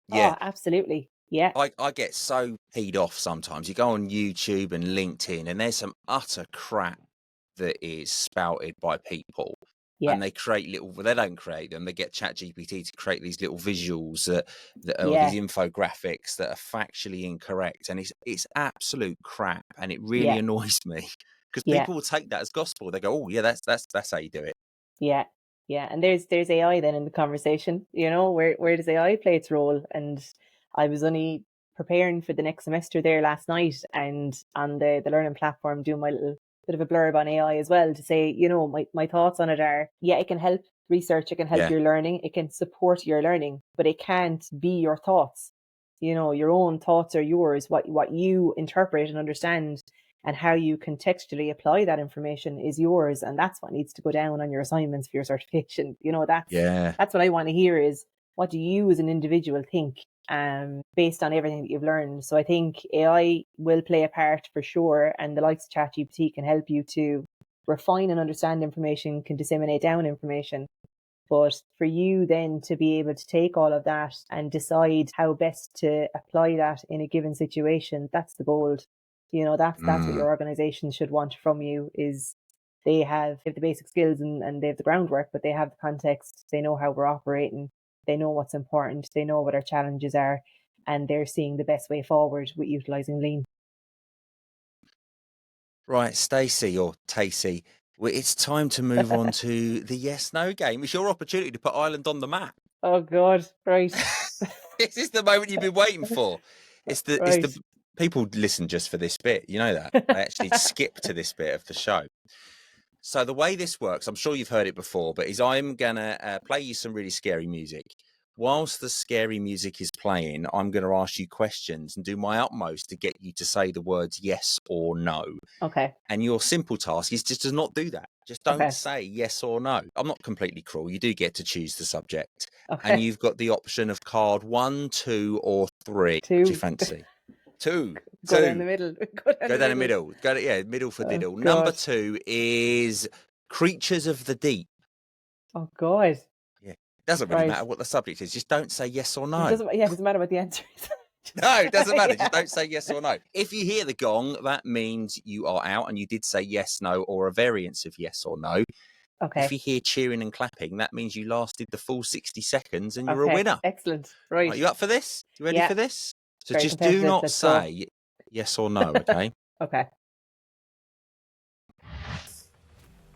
Yeah. Oh, absolutely. Yeah. I get so peed off sometimes. You go on YouTube and LinkedIn, and there's some utter crap that is spouted by people. Yeah. And they create they don't create them. They get ChatGPT to create these little visuals that are these infographics that are factually incorrect. And it's absolute crap. And it really annoys me, because people will take that as gospel. They go, oh yeah, that's how you do it. Yeah. Yeah. And there's AI then in the conversation, where does AI play its role? And I was only preparing for the next semester there last night, and on the learning platform doing my little bit of a blurb on AI as well, to say, my thoughts on it are, it can help research, it can help your learning, it can support your learning, but it can't be your thoughts. Your own thoughts are yours. What you interpret and understand and how you contextually apply that information is yours. And that's what needs to go down on your assignments for your certification. That's what I want to hear is, what do you as an individual think? Based on everything that you've learned. So I think AI will play a part for sure, and the likes of ChatGPT can help you to refine and understand information, can disseminate down information. But for you then to be able to take all of that and decide how best to apply that in a given situation, that's the gold. That's what your organization should want from you, is they have the basic skills and they have the groundwork, but they have the context, they know how we're operating, they know what's important, they know what our challenges are, and they're seeing the best way forward with utilising lean. Right, Stacey or Tacey, it's time to move on to the yes-no game. It's your opportunity to put Ireland on the map. Oh God, right. This is the moment you've been waiting for. It's the people listen just for this bit. You know that. They actually skip to this bit of the show. So the way this works, I'm sure you've heard it before, but I'm going to play you some really scary music. Whilst the scary music is playing, I'm going to ask you questions and do my utmost to get you to say the words yes or no. Okay. And your simple task is just to not do that. Just don't say yes or no. I'm not completely cruel. You do get to choose the subject. Okay. And you've got the option of card 1, 2, or 3. 2. What do you fancy? 2. Go down the middle. Go down the middle. Middle for diddle. God. Number 2 is creatures of the deep. Oh, God. Yeah. Doesn't really matter what the subject is. Just don't say yes or no. It doesn't matter what the answer is. No, it doesn't matter. Just don't say yes or no. If you hear the gong, that means you are out and you did say yes, no, or a variance of yes or no. Okay. If you hear cheering and clapping, that means you lasted the full 60 seconds and you're a winner. Excellent. Right. Are you up for this? You ready for this? So just do not say yes or no, okay? Okay.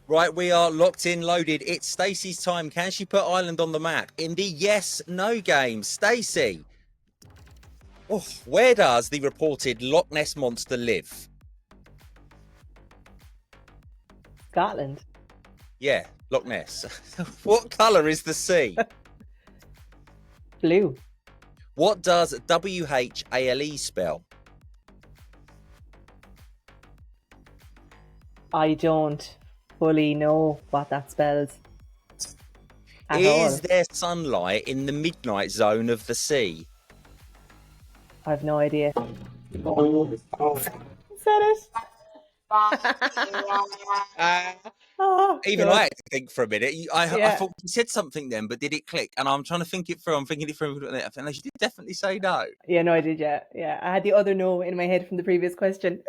Right, we are locked in, loaded. It's Stacey's time. Can she put Ireland on the map in the yes/no game? Stacey, where does the reported Loch Ness monster live? Scotland. Yeah, Loch Ness. What colour is the sea? Blue. What does WHALE spell? I don't fully know what that spells. At Is all. there sunlight in the midnight zone of the sea? I have no idea. Is that it? Oh, Even God. I had to think for a minute. I Yeah. thought you said something then, but did it click? And I'm trying to think it through. I'm thinking it through. I think you did definitely say no. Yeah, no, I did. Yeah, yeah. I had the other no in my head from the previous question.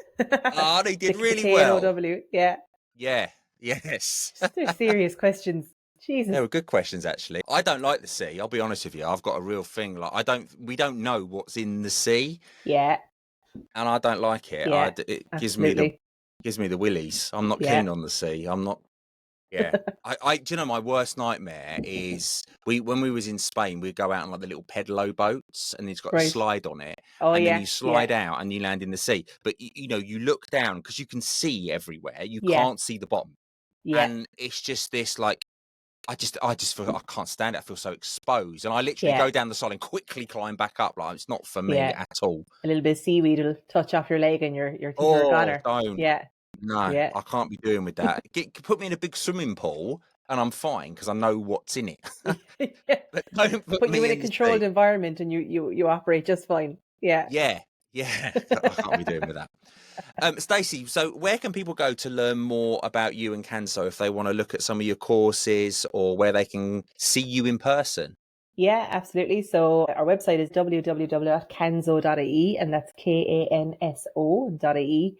Oh, they did really the well. K-N-O-W. Yeah. Yeah. Yes. They're serious questions. Jesus. They were good questions, actually. I don't like the sea. I'll be honest with you. I've got a real thing. We don't know what's in the sea, Yeah. and I don't like it. Yeah. It Absolutely. gives me the willies. I'm not Yeah. keen on the sea. I'm not. Yeah. Do you know my worst nightmare is when we was in Spain, we'd go out on like the little pedalo boats and it's got a Right. slide on it. Oh, And then yeah. you slide out and you land in the sea. But you look down because you can see everywhere. You Yeah. can't see the bottom. Yeah. And it's just this like I just feel I can't stand it. I feel so exposed. And I literally Yeah. go down the side and quickly climb back up. Like it's not for me Yeah. at all. A little bit of seaweed will touch off your leg and you're a Oh, goner. don't. Yeah. No, Yeah. I can't be doing with that. Put me in a big swimming pool and I'm fine because I know what's in it. Yeah. But don't Put you in a controlled environment and you operate just fine. Yeah. Yeah. I can't be doing with that. Stacey, so where can people go to learn more about you and Kanso if they want to look at some of your courses or where they can see you in person? Yeah, absolutely. So our website is www.kanso.ie, and that's KANSO.ie.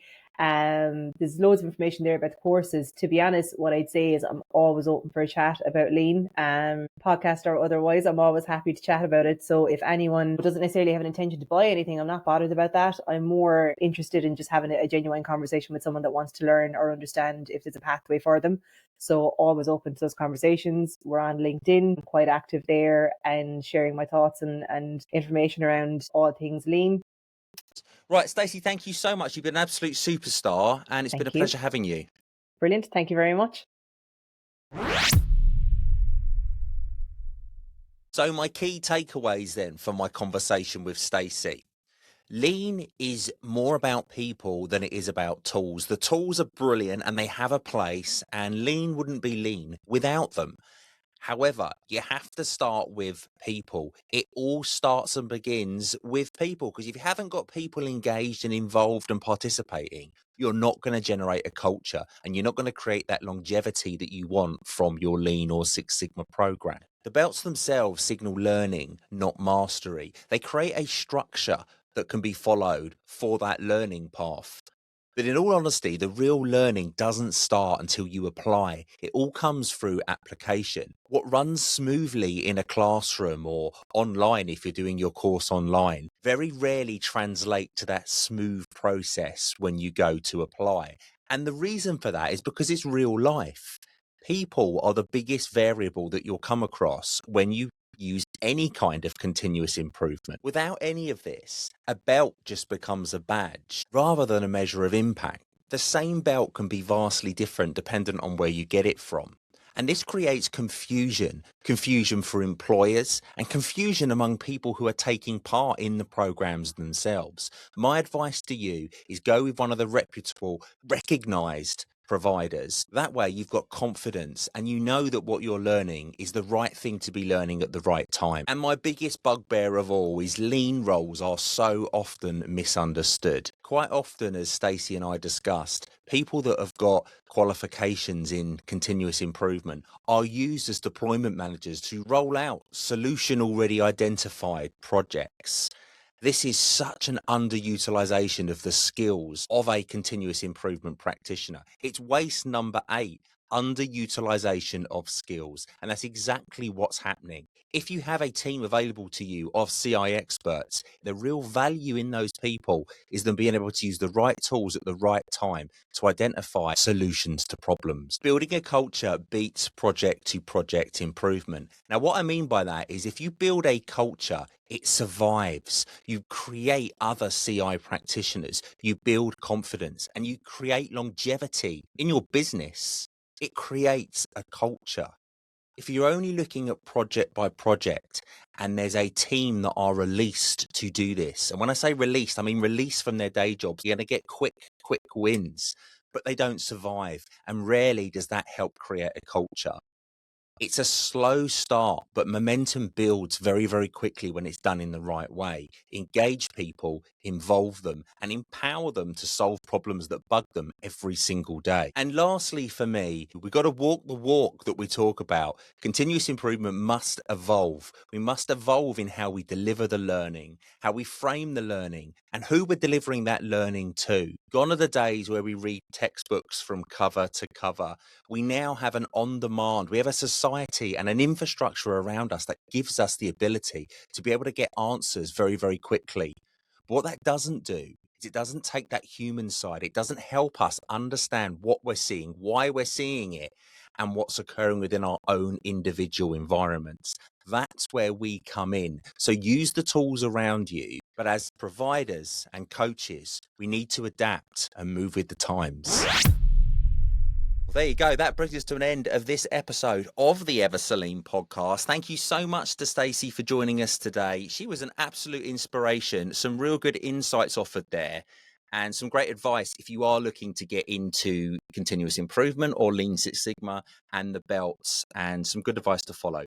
There's loads of information there about the courses. To be honest, what I'd say is I'm always open for a chat about lean, podcast or otherwise. I'm always happy to chat about it. So if anyone doesn't necessarily have an intention to buy anything, I'm not bothered about that. I'm more interested in just having a genuine conversation with someone that wants to learn or understand if there's a pathway for them. So always open to those conversations. We're on LinkedIn, quite active there and sharing my thoughts and information around all things lean. Right, Stacey, thank you so much. You've been an absolute superstar and it's been a pleasure having you. Brilliant. Thank you very much. So my key takeaways then from my conversation with Stacey. Lean is more about people than it is about tools. The tools are brilliant and they have a place, and lean wouldn't be lean without them. However, you have to start with people. It all starts and begins with people, because if you haven't got people engaged and involved and participating, you're not going to generate a culture and you're not going to create that longevity that you want from your Lean or Six Sigma program. The belts themselves signal learning, not mastery. They create a structure that can be followed for that learning path. But in all honesty, the real learning doesn't start until you apply. It all comes through application. What runs smoothly in a classroom or online, if you're doing your course online, very rarely translate to that smooth process when you go to apply. And the reason for that is because it's real life. People are the biggest variable that you'll come across when you use any kind of continuous improvement. Without any of this, a belt just becomes a badge rather than a measure of impact. The same belt can be vastly different dependent on where you get it from. And this creates confusion for employers and confusion among people who are taking part in the programs themselves. My advice to you is go with one of the reputable, recognized providers. That way you've got confidence and you know that what you're learning is the right thing to be learning at the right time. And my biggest bugbear of all is lean roles are so often misunderstood. Quite often, as Stacey and I discussed, people that have got qualifications in continuous improvement are used as deployment managers to roll out solution already identified projects. This is such an underutilization of the skills of a continuous improvement practitioner. It's waste number 8. underutilization of skills. And that's exactly what's happening. If you have a team available to you of CI experts, the real value in those people is them being able to use the right tools at the right time to identify solutions to problems. Building a culture beats project to project improvement. Now, what I mean by that is if you build a culture, it survives. You create other CI practitioners, you build confidence, and you create longevity in your business. It creates a culture. If you're only looking at project by project and there's a team that are released to do this, and when I say released, I mean released from their day jobs, you're going to get quick wins, but they don't survive. And rarely does that help create a culture. It's a slow start, but momentum builds very, very quickly when it's done in the right way. Engage people, involve them, and empower them to solve problems that bug them every single day. And lastly, for me, we've got to walk the walk that we talk about. Continuous improvement must evolve. We must evolve in how we deliver the learning, how we frame the learning, and who we're delivering that learning to. Gone are the days where we read textbooks from cover to cover. We now have an on-demand, we have a society and an infrastructure around us that gives us the ability to be able to get answers very, very quickly. But what that doesn't do is it doesn't take that human side. It doesn't help us understand what we're seeing, why we're seeing it, and what's occurring within our own individual environments. That's where we come in. So use the tools around you, but as providers and coaches, we need to adapt and move with the times. Well, there you go. That brings us to an end of this episode of the Ever Celine podcast. Thank you so much to Stacey for joining us today. She was an absolute inspiration. Some real good insights offered there and some great advice if you are looking to get into continuous improvement or Lean Six Sigma and the belts, and some good advice to follow.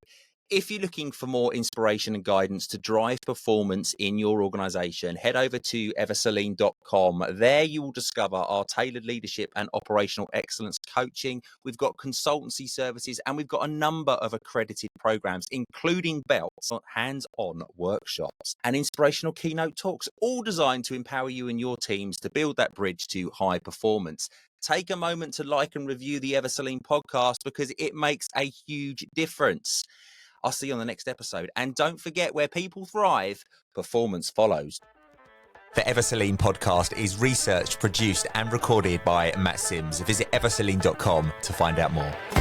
If you're looking for more inspiration and guidance to drive performance in your organization, head over to everceline.com. There you will discover our tailored leadership and operational excellence coaching. We've got consultancy services and we've got a number of accredited programs, including belts, hands-on workshops and inspirational keynote talks, all designed to empower you and your teams to build that bridge to high performance. Take a moment to like and review the Ever Celine podcast because it makes a huge difference. I'll see you on the next episode. And don't forget, where people thrive, performance follows. The Ever Celine podcast is researched, produced and recorded by Matt Sims. Visit everceline.com to find out more.